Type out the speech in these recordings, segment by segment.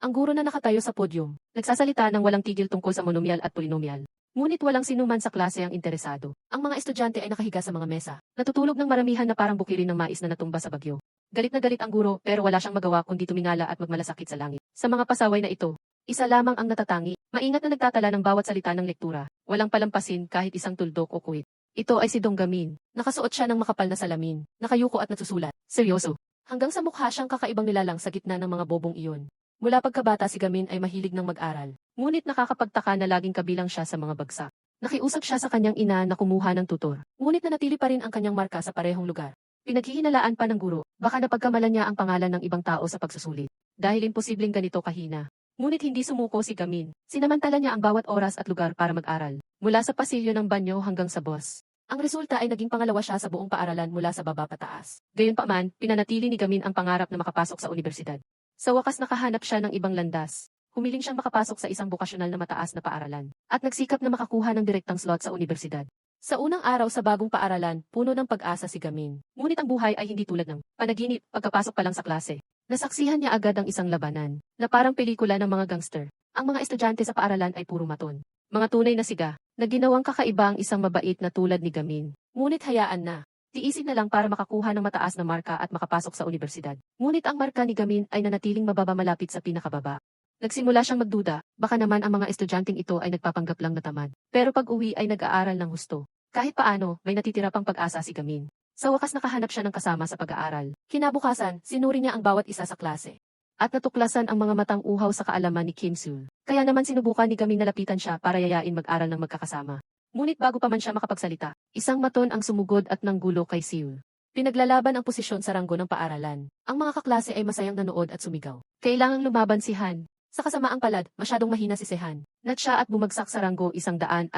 Ang guro na nakatayo sa podyum, nagsasalita ng walang tigil tungkol sa monomial at polinomial. Ngunit walang sinuman sa klase ang interesado. Ang mga estudyante ay nakahiga sa mga mesa. Natutulog ng maramihan na parang bukirin ng mais na natumba sa bagyo. Galit na galit ang guro pero wala siyang magawa kundi tumingala at magmalasakit sa langit. Sa mga pasaway na ito, isa lamang ang natatangi, maingat na nagtatala ng bawat salita ng lektura, walang palampasin kahit isang tuldok o kuwit. Ito ay si Dong Gamin. Nakasuot siya ng makapal na salamin, nakayuko at nagsusulat. Seryoso. Hanggang sa mukha siyang kakaibang nilalang sa gitna ng mga bobong iyon. Mula pagkabata si Gamin ay mahilig ng mag-aral. Ngunit nakakapagtaka na laging kabilang siya sa mga bagsak. Nakiusap siya sa kanyang ina na kumuha ng tutor. Ngunit nanatili pa rin ang kanyang marka sa parehong lugar. Pinaghihinalaan pa ng guro, baka napagkamalan niya ang pangalan ng ibang tao sa pagsusulit. Dahil imposibleng ganito kahina. Ngunit hindi sumuko si Gamin. Sinamantala niya ang bawat oras at lugar para mag-aral. Mula sa pasilyo ng banyo hanggang sa boss. Ang resulta ay naging pangalawa siya sa buong paaralan mula sa baba pataas. Gayunpaman, pinanatili ni Gamin ang pangarap na makapasok sa universidad. Sa wakas nakahanap siya ng ibang landas. Humiling siyang makapasok sa isang bokasyonal na mataas na paaralan. At nagsikap na makakuha ng direktang slot sa universidad. Sa unang araw sa bagong paaralan, puno ng pag-asa si Gamin. Ngunit ang buhay ay hindi tulad ng panaginip pagkapasok pa lang sa klase. Nasaksihan niya agad ang isang labanan, na parang pelikula ng mga gangster. Ang mga estudyante sa paaralan ay puro maton. Mga tunay na siga, na ginawang kakaiba ang isang mabait na tulad ni Gamin. Ngunit hayaan na. Tiisin na lang para makakuha ng mataas na marka at makapasok sa universidad. Ngunit ang marka ni Gamin ay nanatiling mababa malapit sa pinakababa. Nagsimula siyang magduda, baka naman ang mga estudyanteng ito ay nagpapanggap lang na tamad. Pero pag-uwi ay nag-aaral ng husto. Kahit paano, may natitira pang pag-asa si Gamin. Sa wakas nakahanap siya ng kasama sa pag-aaral. Kinabukasan, sinuri niya ang bawat isa sa klase. At natuklasan ang mga matang uhaw sa kaalaman ni Kim Sul. Kaya naman sinubukan ni Gamin na lapitan siya para yayain mag-aral ng magkakasama. Ngunit bago pa man siya makapagsalita, isang maton ang sumugod at nanggulo kay Seul. Pinaglalaban ang posisyon sa ranggo ng paaralan. Ang mga kaklase ay masayang nanood at sumigaw. Kailangang lumaban si Han. Sa kasamaang palad, masyadong mahina si Sehan. Natsa at bumagsak sa ranggo 171.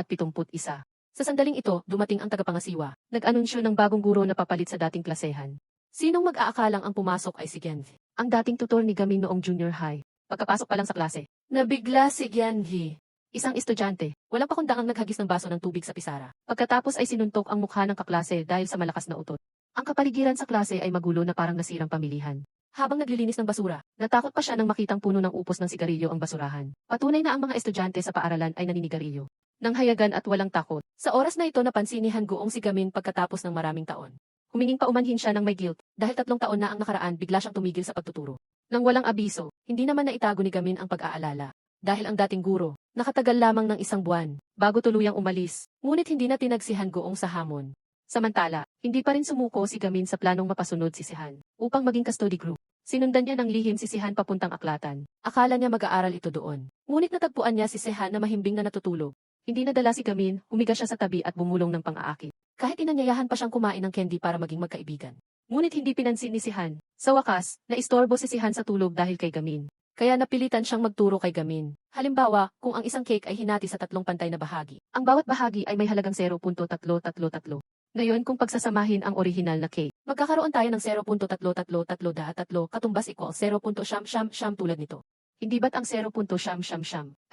Sa sandaling ito, dumating ang tagapangasiwa. Nag-anunsyo ng bagong guro na papalit sa dating klasehan. Sinong mag-aakalang ang pumasok ay si Genji, ang dating tutor ni Gamin noong junior high. Pagkapasok pa lang sa klase, nabigla si Genji. Isang estudyante, walang pakundangang naghagis ng baso ng tubig sa pisara. Pagkatapos ay sinuntok ang mukha ng kaklase dahil sa malakas na utot. Ang kapaligiran sa klase ay magulo na parang nasirang pamilihan. Habang naglilinis ng basura, natakot pa siya nang makitang puno ng upos ng sigarilyo ang basurahan. Patunay na ang mga estudyante sa paaralan ay naninigarilyo. Nang hayagan at walang takot. Sa oras na ito napansin ni Han Goong si Gamin pagkatapos ng maraming taon. Huminging paumanhin siya ng may guilt, dahil 3 taon na ang nakaraan bigla siyang tumigil sa pagtuturo. Nang walang abiso, hindi naman naitago ni Gamin ang pag-aalala. Dahil ang dating guro, nakatagal lamang ng 1 buwan, bago tuluyang umalis, ngunit hindi na tinagsihan Goong sa hamon. Samantala, hindi pa rin sumuko si Gamin sa planong mapasunod si Sihan, upang maging custody group. Sinundan niya ng lihim si Sihan papuntang aklatan. Akala niya mag-aaral ito doon. Ngunit natagpuan niya si Sihan na mahimbing na natutulog. Hindi nadala si Gamin, humiga siya sa tabi at bumulong ng pang-aakit. Kahit inanyayahan pa siyang kumain ng candy para maging magkaibigan. Ngunit hindi pinansin ni Sihan. Sa wakas, naistorbo si Sihan sa tulog dahil kay Gamin. Kaya napilitan siyang magturo kay Gamin. Halimbawa, kung ang isang cake ay hinati sa 3 pantay na bahagi, ang bawat bahagi ay may halagang 0.333. Ngayon kung pagsasamahin ang orihinal na cake, magkakaroon tayo ng 0.333 katumbas equals 0.siyam tulad nito. Hindi ba't ang 0.siyam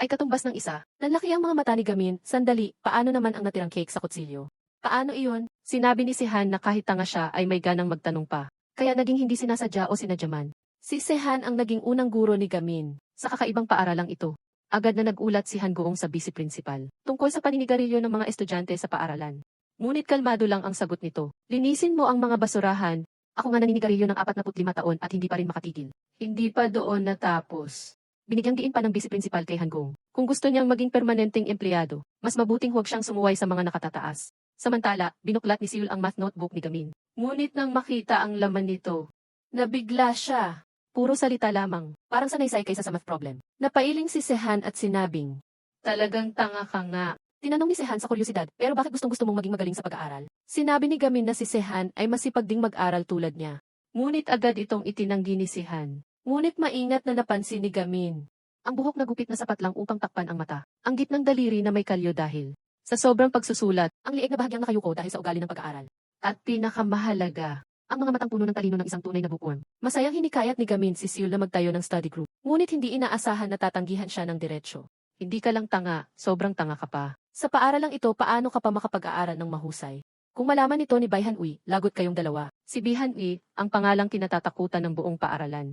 ay katumbas ng 1? Nanlaki ang mga mata ni Gamin. Sandali, paano naman ang natirang cake sa kutsilyo? Paano iyon? Sinabi ni Sihan na kahit tanga siya ay may ganang magtanong pa. Kaya naging hindi sinasadya o sinadyaman. Si Sihan ang naging unang guro ni Gamin sa kakaibang paaralang ito. Agad na nagulat si Han Goong sa vice principal tungkol sa paninigarilyo ng mga estudyante sa paaralan. Ngunit kalmado lang ang sagot nito. Linisin mo ang mga basurahan. Ako nga naninigarilyo ng 45 taon at hindi pa rin makatigil. Hindi pa doon natapos. Binigyang diin pa ng vice principal kay Han Goong. Kung gusto niyang maging permanenteng empleyado, mas mabuting huwag siyang sumuway sa mga nakatataas. Samantala, binuklat ni Seul ang math notebook ni Gamin. Ngunit nang makita ang laman nito, nabigla siya. Puro salita lamang, parang sanaysay kaysa sa math problem. Napailing si Sihan at sinabing, talagang tanga ka nga. Tinanong ni Sihan sa kuryosidad, pero bakit gustong-gusto mong maging magaling sa pag-aaral? Sinabi ni Gamin na si Sihan ay masipag ding mag-aral tulad niya. Ngunit agad itong itinanggi ni Sihan. Ngunit maingat na napansin ni Gamin. Ang buhok na gupit na sapat lang upang takpan ang mata. Ang gitnang daliri na may kalyo dahil sa sobrang pagsusulat, ang liig na bahagyang nakayuko dahil sa ugali ng pag-aaral. At pinakamahalaga, ang mga matang puno ng talino ng isang tunay na bookworm. Masayang hinikayat ni Gamin si Seul na magtayo ng study group. Ngunit hindi inaasahan na tatanggihan siya ng diretsyo. Hindi ka lang tanga, sobrang tanga ka pa. Sa paaralang ito, paano ka pa makapag-aaral ng mahusay? Kung malaman ito ni Bai Han Ui, lagot kayong dalawa. Si Bai Han Ui, ang pangalang kinatatakutan ng buong paaralan.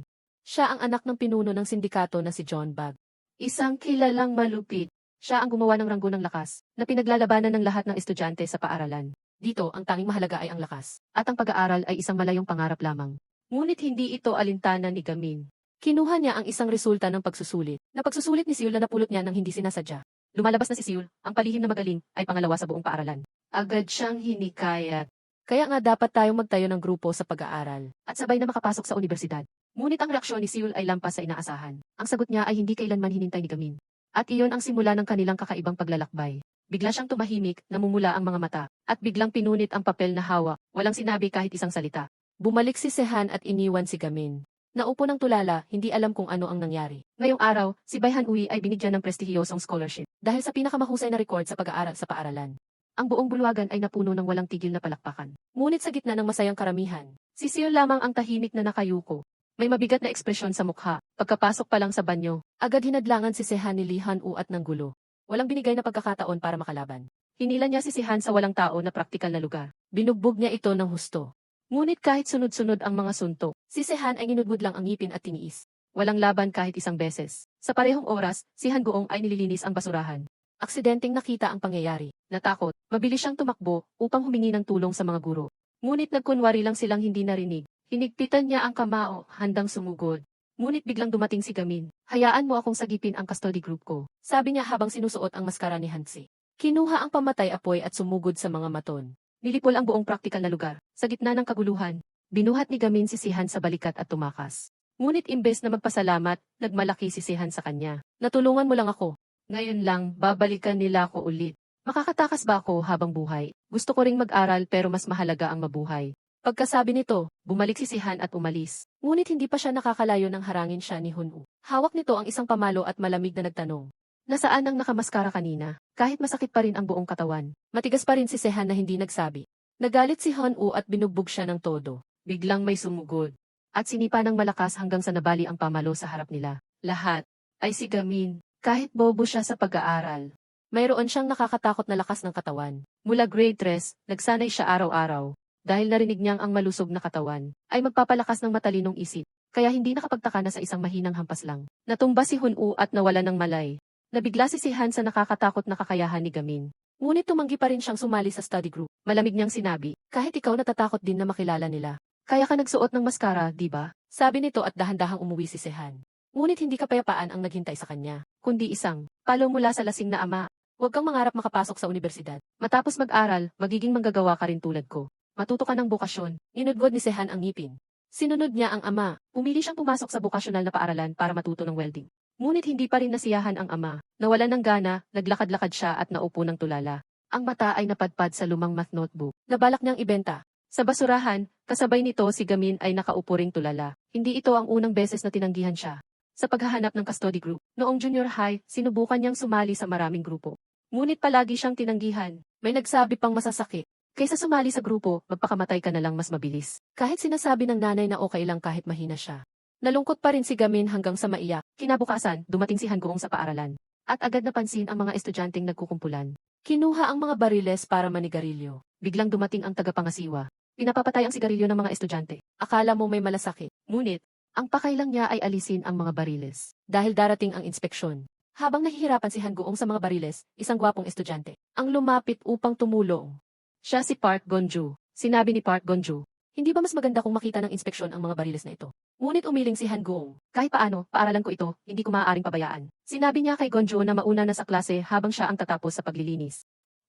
Siya ang anak ng pinuno ng sindikato na si John Bag. Isang kilalang malupit. Siya ang gumawa ng ranggo ng lakas na pinaglalabanan ng lahat ng estudyante sa paaralan. Dito, ang tanging mahalaga ay ang lakas, at ang pag-aaral ay isang malayong pangarap lamang. Ngunit hindi ito alintana ni Gamin. Kinuha niya ang isang resulta ng pagsusulit, na pagsusulit ni Seul na napulot niya ng hindi sinasadya. Lumalabas na si Seul, ang palihim na magaling, ay pangalawa sa buong paaralan. Agad siyang hinikayat. Kaya nga dapat tayong magtayo ng grupo sa pag-aaral, at sabay na makapasok sa universidad. Ngunit ang reaksyon ni Seul ay lampas sa inaasahan. Ang sagot niya ay hindi kailanman hinintay ni Gamin. At iyon ang simula ng kanilang kakaibang paglalakbay. Bigla siyang tumahimik, namumula ang mga mata, at biglang pinunit ang papel na hawak, walang sinabi kahit isang salita. Bumalik si Sehan at iniwan si Gamin. Naupo ng tulala, hindi alam kung ano ang nangyari. Ngayong araw, si Bai Han-ui ay binigyan ng prestihiyosong scholarship dahil sa pinakamahusay na record sa pag-aaral sa paaralan. Ang buong bulwagan ay napuno ng walang tigil na palakpakan. Ngunit sa gitna ng masayang karamihan, si Seul lamang ang tahimik na nakayuko. May mabigat na ekspresyon sa mukha. Pagkapasok pa lang sa banyo, agad hinadlangan si Sehan ni Lee Han-u at ng gulo. Walang binigay na pagkakataon para makalaban. Hinila niya si Sehan sa walang tao na praktikal na lugar. Binugbog niya ito ng husto. Ngunit kahit sunod-sunod ang mga suntok, si Sehan ay ginudgud lang ang ngipin at tiniis. Walang laban kahit isang beses. Sa parehong oras, si Han Goong ay nililinis ang basurahan. Aksidenteng nakita ang pangyayari. Natakot, mabilis siyang tumakbo upang humingi ng tulong sa mga guro. Ngunit nagkunwari lang silang hindi narinig. Hinigpitan niya ang kamao, handang sumugod. Ngunit biglang dumating si Gamin. Hayaan mo akong sagipin ang custody group ko, sabi niya habang sinusuot ang maskara ni Hansi. Kinuha ang pamatay-apoy at sumugod sa mga maton. Nilipol ang buong praktikal na lugar. Sa gitna ng kaguluhan, binuhat ni Gamin si Sihan sa balikat at tumakas. Ngunit imbes na magpasalamat, nagmalaki si Sihan sa kanya. Natulungan mo lang ako. Ngayon lang, babalikan nila ako ulit. Makakatakas ba ako habang buhay? Gusto ko ring mag-aral pero mas mahalaga ang mabuhay. Pagkasabi nito, bumalik si Sihan at umalis. Ngunit hindi pa siya nakakalayo nang harangin siya ni Hun-u. Hawak nito ang isang pamalo at malamig na nagtanong. Nasaan ang nakamaskara kanina? Kahit masakit pa rin ang buong katawan. Matigas pa rin si Sihan na hindi nagsabi. Nagalit si Hun-u at binugbog siya ng todo. Biglang may sumugod. At sinipa ng malakas hanggang sa nabali ang pamalo sa harap nila. Lahat ay si Gamin. Kahit bobo siya sa pag-aaral. Mayroon siyang nakakatakot na lakas ng katawan. Mula grade 3, nagsanay siya araw-araw. Dahil narinig niyang ang malusog na katawan, ay magpapalakas ng matalinong isip, kaya hindi nakapagtaka na sa isang mahinang hampas lang. Natumba si Hun-u at nawala ng malay. Nabigla si Sihan sa nakakatakot na kakayahan ni Gamin. Ngunit tumanggi pa rin siyang sumali sa study group. Malamig niyang sinabi, kahit ikaw natatakot din na makilala nila. Kaya ka nagsuot ng maskara, di ba? Sabi nito at dahan-dahang umuwi si Sihan. Ngunit hindi kapayapaan ang naghintay sa kanya, kundi isang palo mula sa lasing na ama. Huwag kang mangarap makapasok sa universidad. Matapos mag-aral, magiging manggagawa ka rin tulad ko. Matuto ka ng bukasyon. Inudgod ni Sihan ang ngipin. Sinunod niya ang ama. Pumili siyang pumasok sa bukasyonal na paaralan para matuto ng welding. Ngunit hindi pa rin nasiyahan ang ama. Nawalan ng gana, naglakad-lakad siya at naupo ng tulala. Ang mata ay napadpad sa lumang math notebook. Nabalak niyang ibenta. Sa basurahan, kasabay nito si Gamin ay nakaupo ring tulala. Hindi ito ang unang beses na tinanggihan siya. Sa paghahanap ng custody group, noong junior high, sinubukan niyang sumali sa maraming grupo. Ngunit palagi siyang tinanggihan. May nagsabi pang masasakit. Kaysa sumali sa grupo, magpakamatay ka na lang mas mabilis. Kahit sinasabi ng nanay na okay lang kahit mahina siya. Nalungkot pa rin si Gamin hanggang sa maiyak. Kinabukasan, dumating si Han Goong sa paaralan. At agad napansin ang mga estudyanteng nagkukumpulan. Kinuha ang mga bariles para manigarilyo. Biglang dumating ang tagapangasiwa. Pinapapatay ang sigarilyo ng mga estudyante. Akala mo may malasakit. Ngunit, ang pakailang niya ay alisin ang mga bariles. Dahil darating ang inspeksyon. Habang nahihirapan si Han Goong sa mga bariles, isang gwapong estudyante ang lumapit upang tumulong. Siya si Park Gonju. Sinabi ni Park Gonju, hindi ba mas maganda kung makita ng inspeksyon ang mga bariles na ito? Ngunit umiling si Han Goong. Kahit paano, paaralan ko ito, hindi ko maaaring pabayaan. Sinabi niya kay Gonju na mauna na sa klase habang siya ang tatapos sa paglilinis.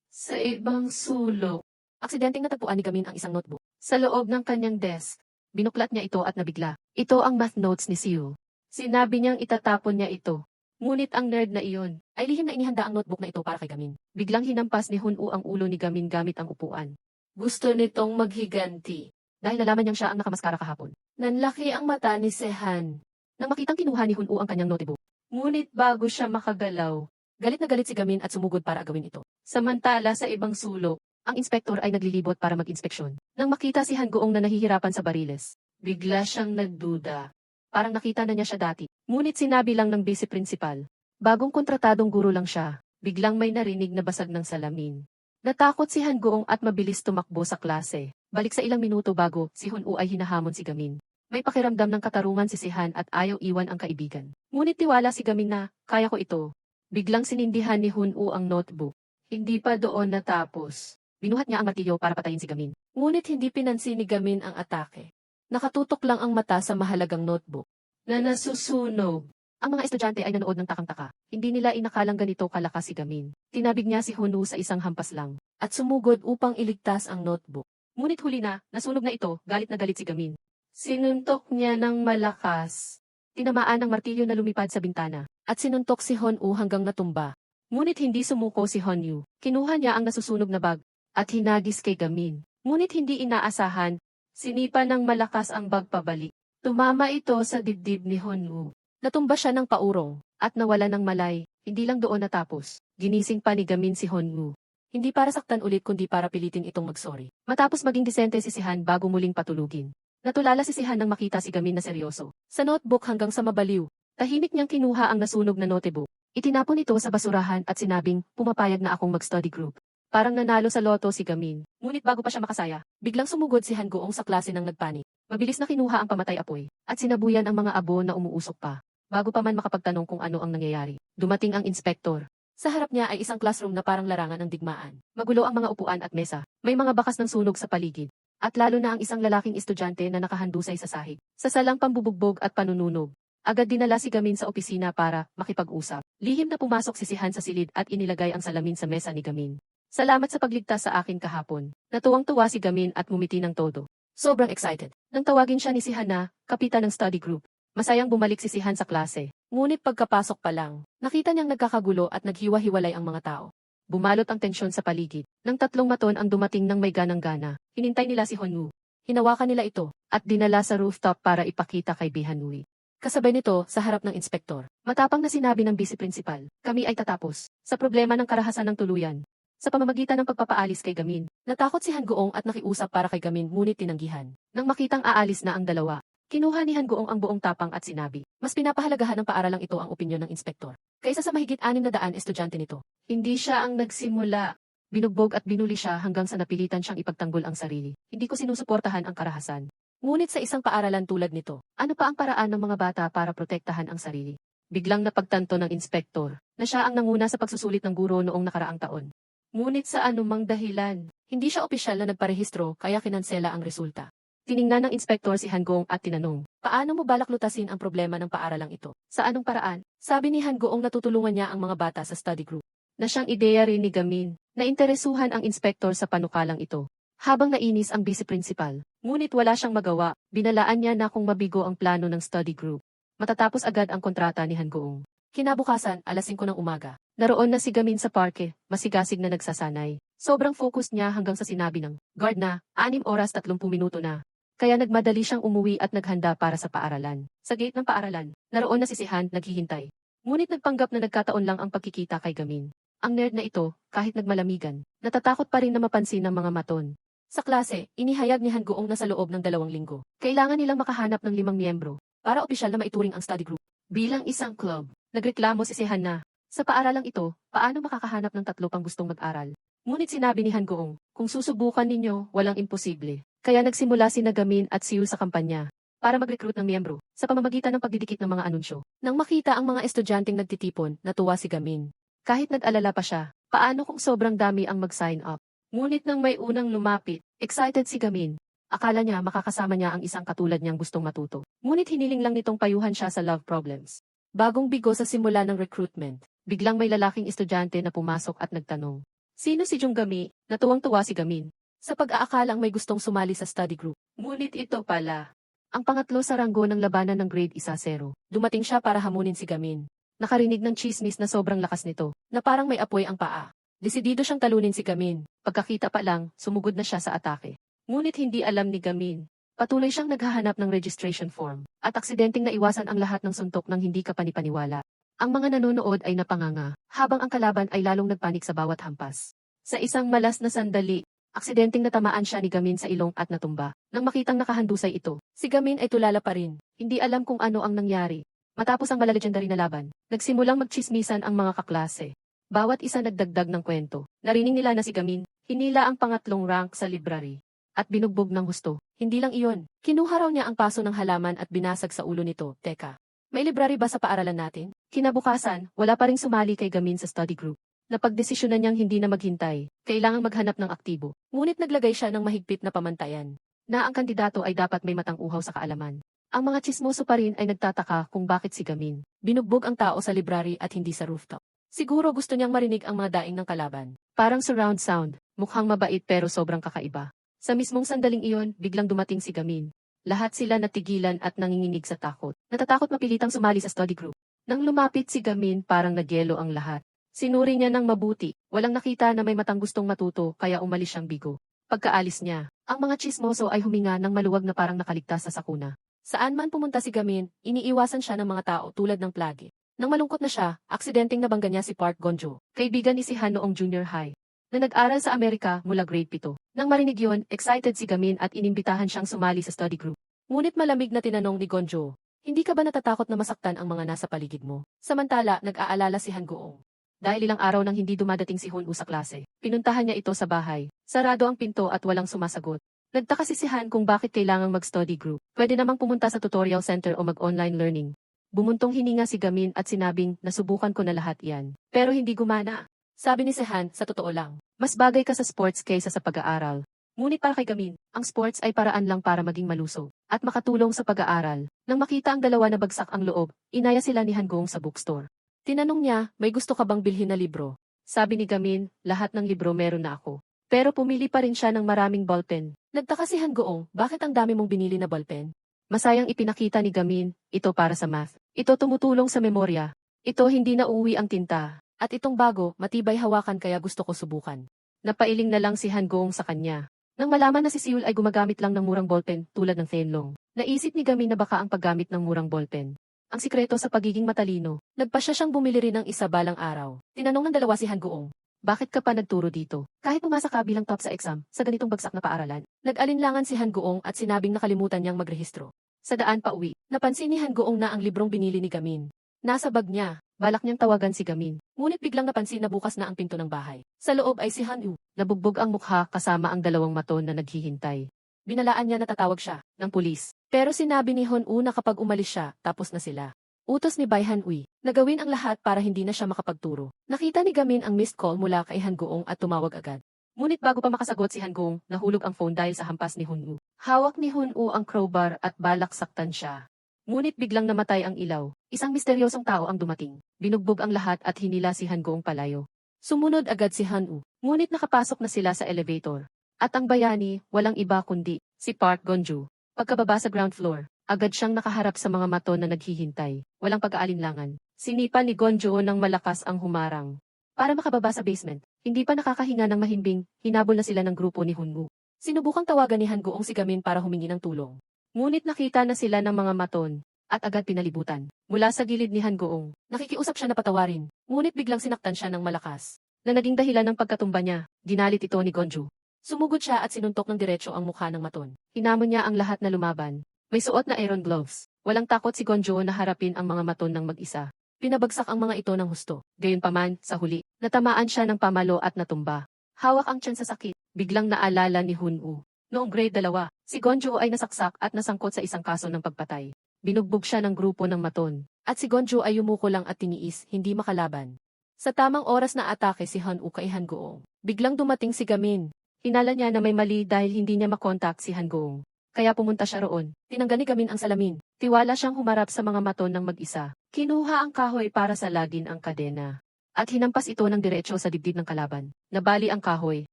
Sa ibang sulok, aksidenteng natagpuan ni Gamin ang isang notebook. Sa loob ng kanyang desk, binuklat niya ito at nabigla. Ito ang math notes ni Siu. Sinabi niyang itatapon niya ito. Ngunit ang nerd na iyon, ay lihim na inihanda ang notebook na ito para kay Gamin. Biglang hinampas ni Hun-u ang ulo ni Gamin gamit ang upuan. Gusto nitong maghiganti. Dahil nalaman niyang siya ang nakamaskara kahapon. Nanlaki ang mata ni Sehan. Nang makitang kinuha ni Hun-u ang kanyang notebook. Ngunit bago siya makagalaw, galit na galit si Gamin at sumugod para agawin ito. Samantala sa ibang sulok, ang inspektor ay naglilibot para mag-inspeksyon. Nang makita si Han Goong na nahihirapan sa bariles, bigla siyang nagduda. Parang nakita na niya siya dati. Ngunit sinabi lang ng vice principal. Bagong kontratadong guro lang siya. Biglang may narinig na basag ng salamin. Natakot si Han Goong at mabilis tumakbo sa klase. Balik sa ilang minuto bago, si Hun-u ay hinahamon si Gamin. May pakiramdam ng katarungan si Sihan at ayaw iwan ang kaibigan. Ngunit tiwala si Gamin na, kaya ko ito. Biglang sinindihan ni Hun-woo ang notebook. Hindi pa doon natapos. Binuhat niya ang martilyo para patayin si Gamin. Ngunit hindi pinansin ni Gamin ang atake. Nakatutok lang ang mata sa mahalagang notebook na nasusunog. Ang mga estudyante ay nanood ng takang-taka. Hindi nila inakalang ganito kalakas si Gamin. Tinabig niya si Hun-woo sa isang hampas lang at sumugod upang iligtas ang notebook. Ngunit huli na, nasunog na ito, galit na galit si Gamin. Sinuntok niya ng malakas. Tinamaan ng martilyo na lumipad sa bintana at sinuntok si Hun-woo hanggang natumba. Ngunit hindi sumuko si Hun-woo. Kinuha niya ang nasusunog na bag at hinagis kay Gamin. Ngunit hindi inaasahan, sinipa ng malakas ang bag pabalik. Tumama ito sa dibdib ni Hun-woo. Natumba siya ng paurong at nawala ng malay. Hindi lang doon natapos. Ginising pa ni Gamin si Hun-woo. Hindi para saktan ulit kundi para pilitin itong magsorry. Matapos maging disente si Sihan bago muling patulugin. Natulala si Sihan nang makita si Gamin na seryoso. Sa notebook hanggang sa mabaliw, tahimik niyang kinuha ang nasunog na notebook. Itinapon ito sa basurahan at sinabing, pumapayag na akong mag-study group. Parang nanalo sa loto si Gamin. Ngunit bago pa siya makasaya, biglang sumugod si Han Goong sa klase ng nagpanik. Mabilis na kinuha ang pamatay apoy at sinabuyan ang mga abo na umuusok pa. Bago pa man makapagtanong kung ano ang nangyayari, dumating ang inspektor. Sa harap niya ay isang classroom na parang larangan ng digmaan. Magulo ang mga upuan at mesa. May mga bakas ng sunog sa paligid. At lalo na ang isang lalaking estudyante na nakahandusay sa sahig. Sa salang pambubugbog at panununog. Agad dinala si Gamin sa opisina para makipag-usap. Lihim na pumasok si Sihan sa silid at inilagay ang salamin sa mesa ni Gamin. Salamat sa pagligtas sa akin kahapon. Natuwang-tuwa si Gamin at ngumiti ng todo. Sobrang excited. Nang tawagin siya ni Sihan na, kapitan ng study group. Masayang bumalik si Sihan sa klase. Ngunit pagkapasok pa lang, nakita niyang nagkakagulo at naghiwa-hiwalay ang mga tao. Bumalot ang tensyon sa paligid. Nang tatlong maton ang dumating ng may ganang-gana, hinintay nila si Hun-woo. Hinawakan nila ito at dinala sa rooftop para ipakita kay Bihanui. Kasabay nito sa harap ng inspektor. Matapang na sinabi ng vice principal, kami ay tatapos sa problema ng karahasan ng tuluyan. Sa pamamagitan ng pagpapaalis kay Gamin, natakot si Han Goong at nakiusap para kay Gamin ngunit tinanggihan. Nang makitang aalis na ang dalawa, kinuha ni Han Goong ang buong tapang at sinabi, mas pinapahalagahan ng paaralang ito ang opinyon ng inspektor kaysa sa mahigit 600 estudyante nito. Hindi siya ang nagsimula. Binugbog at binuli siya hanggang sa napilitan siyang ipagtanggol ang sarili. Hindi ko sinusuportahan ang karahasan. Ngunit sa isang paaralan tulad nito, ano pa ang paraan ng mga bata para protektahan ang sarili? Biglang napagtanto ng inspektor na siya ang nanguna sa pagsusulit ng guro noong nakaraang taon. Ngunit sa anumang dahilan, hindi siya opisyal na nagparehistro kaya kinansela ang resulta. Tiningnan ng inspektor si Han Goong at tinanong, paano mo balak lutasin ang problema ng paaralang ito? Sa anong paraan? Sabi ni Han Goong natutulungan niya ang mga bata sa study group. Na siyang ideya rin ni Gamin, na interesuhan ang inspektor sa panukalang ito. Habang nainis ang vice principal, ngunit wala siyang magawa, binalaan niya na kung mabigo ang plano ng study group. Matatapos agad ang kontrata ni Han Goong. Kinabukasan, alas 5 ng umaga. Naroon na si Gamin sa parke, masigasig na nagsasanay. Sobrang focus niya hanggang sa sinabi ng guard na, 6 oras 30 minuto na. Kaya nagmadali siyang umuwi at naghanda para sa paaralan. Sa gate ng paaralan, naroon na si Sihan naghihintay. Ngunit nagpanggap na nagkataon lang ang pagkikita kay Gamin. Ang nerd na ito, kahit nagmalamigan, natatakot pa rin na mapansin ng mga maton. Sa klase, inihayag ni Han Goong na sa loob ng 2 linggo. Kailangan nilang makahanap ng 5 miyembro para opisyal na maituring ang study group. Bilang isang club, nagreklamo si Sihan na, sa paaralang ito, paano makakahanap ng 3 pang gustong mag-aral? Ngunit sinabi ni Han Goong, kung susubukan ninyo, walang imposible. Kaya nagsimula si Gamin at Siul sa kampanya para mag-recruit ng miyembro sa pamamagitan ng pagdidikit ng mga anunsyo. Nang makita ang mga estudyanteng nagtitipon, natuwa si Gamin. Kahit nag-alala pa siya, paano kung sobrang dami ang mag-sign up? Ngunit nang may unang lumapit, excited si Gamin. Akala niya makakasama niya ang isang katulad niyang gustong matuto. Ngunit hiniling lang nitong payuhan siya sa love problems. Bagong bigo sa simula ng recruitment, biglang may lalaking estudyante na pumasok at nagtanong. Sino si Jung Gami? Natuwang-tuwa si Gamin sa pag-aakalang may gustong sumali sa study group. Ngunit ito pala ang pangatlo sa ranggo ng labanan ng grade 1-0. Dumating siya para hamunin si Gamin. Nakarinig ng chismis na sobrang lakas nito, na parang may apoy ang paa. Desidido siyang talunin si Gamin. Pagkakita pa lang, sumugod na siya sa atake. Ngunit hindi alam ni Gamin. Patuloy siyang naghahanap ng registration form, at aksidenteng naiwasan ang lahat ng suntok ng hindi kapanipaniwala. Ang mga nanonood ay napanganga, habang ang kalaban ay lalong nagpanik sa bawat hampas. Sa isang malas na sandali, aksidenteng natamaan siya ni Gamin sa ilong at natumba. Nang makitang nakahandusay ito, si Gamin ay tulala pa rin. Hindi alam kung ano ang nangyari. Matapos ang malalegendary na laban, nagsimulang magchismisan ang mga kaklase. Bawat isa nagdagdag ng kwento. Narinig nila na si Gamin, hinila ang pangatlong rank sa library. At binugbog ng husto. Hindi lang iyon, kinuha raw niya ang paso ng halaman at binasag sa ulo nito. Teka, may library ba sa paaralan natin? Kinabukasan, wala pa ring sumali kay Gamin sa study group. Napagdesisyonan niyang hindi na maghintay, kailangang maghanap ng aktibo. Ngunit naglagay siya ng mahigpit na pamantayan, na ang kandidato ay dapat may matang uhaw sa kaalaman. Ang mga tsismoso pa rin ay nagtataka kung bakit si Gamin binugbog ang tao sa library at hindi sa rooftop. Siguro gusto niyang marinig ang mga daing ng kalaban. Parang surround sound, mukhang mabait pero sobrang kakaiba. Sa mismong sandaling iyon, biglang dumating si Gamin. Lahat sila natigilan at nanginginig sa takot. Natatakot mapilitang sumali sa study group. Nang lumapit si Gamin, parang nagyelo ang lahat. Sinuri niya ng mabuti, walang nakita na may matang gustong matuto kaya umalis siyang bigo. Pagkaalis niya, ang mga tsismoso ay huminga ng maluwag na parang nakaligtas sa sakuna. Saan man pumunta si Gamin, iniiwasan siya ng mga tao tulad ng plagi. Nang malungkot na siya, aksidenteng nabangga niya si Park Gonjo, kaibigan ni Sihan noong junior high, na nag-aral sa Amerika mula grade 7. Nang marinig yun, excited si Gamin at inimbitahan siyang sumali sa study group. Ngunit malamig na tinanong ni Gonjo, hindi ka ba natatakot na masaktan ang mga nasa paligid mo? Samantala, nag-aalala si Han Goong. Dahil ilang araw nang hindi dumadating si Hun-woo sa klase, pinuntahan niya ito sa bahay. Sarado ang pinto at walang sumasagot. Nagtaka si Han kung bakit kailangang mag-study group. Pwede namang pumunta sa tutorial center o mag-online learning. Bumuntong hininga si Gamin at sinabing, nasubukan ko na lahat yan. Pero hindi gumana. Sabi ni Han, sa totoo lang, mas bagay ka sa sports kaysa sa pag-aaral. Ngunit para kay Gamin, ang sports ay paraan lang para maging malusog at makatulong sa pag-aaral. Nang makita ang dalawa na bagsak ang loob, inaya sila ni Han Goong sa bookstore. Tinanong niya, may gusto ka bang bilhin na libro? Sabi ni Gamin, lahat ng libro meron na ako. Pero pumili pa rin siya ng maraming ballpen. Nagtaka si Han Goong, bakit ang dami mong binili na ballpen? Masayang ipinakita ni Gamin, ito para sa math. Ito tumutulong sa memorya. Ito hindi na uuwi ang tinta. At itong bago, matibay hawakan kaya gusto ko subukan. Napailing na lang si Han Goong sa kanya. Nang malaman na si Seul ay gumagamit lang ng murang ballpen tulad ng Thenlong, naisip ni Gamin na baka ang paggamit ng murang ballpen ang sikreto sa pagiging matalino. Nagpasya siyang bumili rin ng isa balang araw. Tinanong ng dalawa si Han Goong, bakit ka pa nagturo dito? Kahit pumasa ka bilang top sa exam, sa ganitong bagsak na paaralan. Nag-alinlangan si Han Goong at sinabing nakalimutan niyang magrehistro. Sa daan pa uwi, napansin ni Han Goong na ang librong binili ni Gamin nasa bag niya. Balak niyang tawagan si Gamin. Ngunit biglang napansin na bukas na ang pinto ng bahay. Sa loob ay si Han-woo. Nabugbog ang mukha kasama ang dalawang maton na naghihintay. Binalaan niya na tatawag siya ng pulis. Pero sinabi ni Han-woo na kapag umalis siya, tapos na sila. Utos ni Bai Han-woo na gawin ang lahat para hindi na siya makapagturo. Nakita ni Gamin ang missed call mula kay Han Goong at tumawag agad. Ngunit bago pa makasagot si Han Goong, nahulog ang phone dahil sa hampas ni Han-woo. Hawak ni Han-woo ang crowbar at balak saktan siya. Ngunit biglang namatay ang ilaw. Isang misteryosong tao ang dumating. Binugbog ang lahat at hinila si Han Goong palayo. Sumunod agad si Han-woo. Ngunit nakapasok na sila sa elevator. At ang bayani, walang iba kundi si Park Gonjo. Pagkababa sa ground floor, agad siyang nakaharap sa mga maton na naghihintay. Walang pag-aalinlangan. Sinipa ni Gonjo ng malakas ang humarang. Para makababa sa basement, hindi pa nakakahinga ng mahimbing, hinabol na sila ng grupo ni Han-woo. Sinubukang tawagan ni Han Goong si Gamin para humingi ng tulong. Ngunit nakita na sila ng mga maton, at agad pinalibutan. Mula sa gilid ni Han Goong, nakikiusap siya na patawarin. Ngunit biglang sinaktan siya ng malakas. Na naging dahilan ng pagkatumba niya, ginalit ito ni Gonjo. Sumugod siya at sinuntok ng diretso ang mukha ng maton. Hinamon niya ang lahat na lumaban. May suot na iron gloves. Walang takot si Gonjo na harapin ang mga maton ng mag-isa. Pinabagsak ang mga ito ng husto. Gayunpaman, sa huli, natamaan siya ng pamalo at natumba. Hawak ang tiyan sa sakit. Biglang naalala ni Han-woo. Noong grade 2, si Gonjo ay nasaksak at nasangkot sa isang kaso ng pagpatay. Binugbog siya ng grupo ng maton. At si Gonjo ay yumuko lang at tiniis, hindi makalaban. Sa tamang oras na atake si Han-woo kay Han Goong. Biglang dumating si Gamin. Hinala niya na may mali dahil hindi niya makontak si Han Goong. Kaya pumunta siya roon. Tinanggal ni Gamin ang salamin. Tiwala siyang humarap sa mga maton ng mag-isa. Kinuha ang kahoy para salagin ang kadena. At hinampas ito ng diretsyo sa dibdib ng kalaban. Nabali ang kahoy.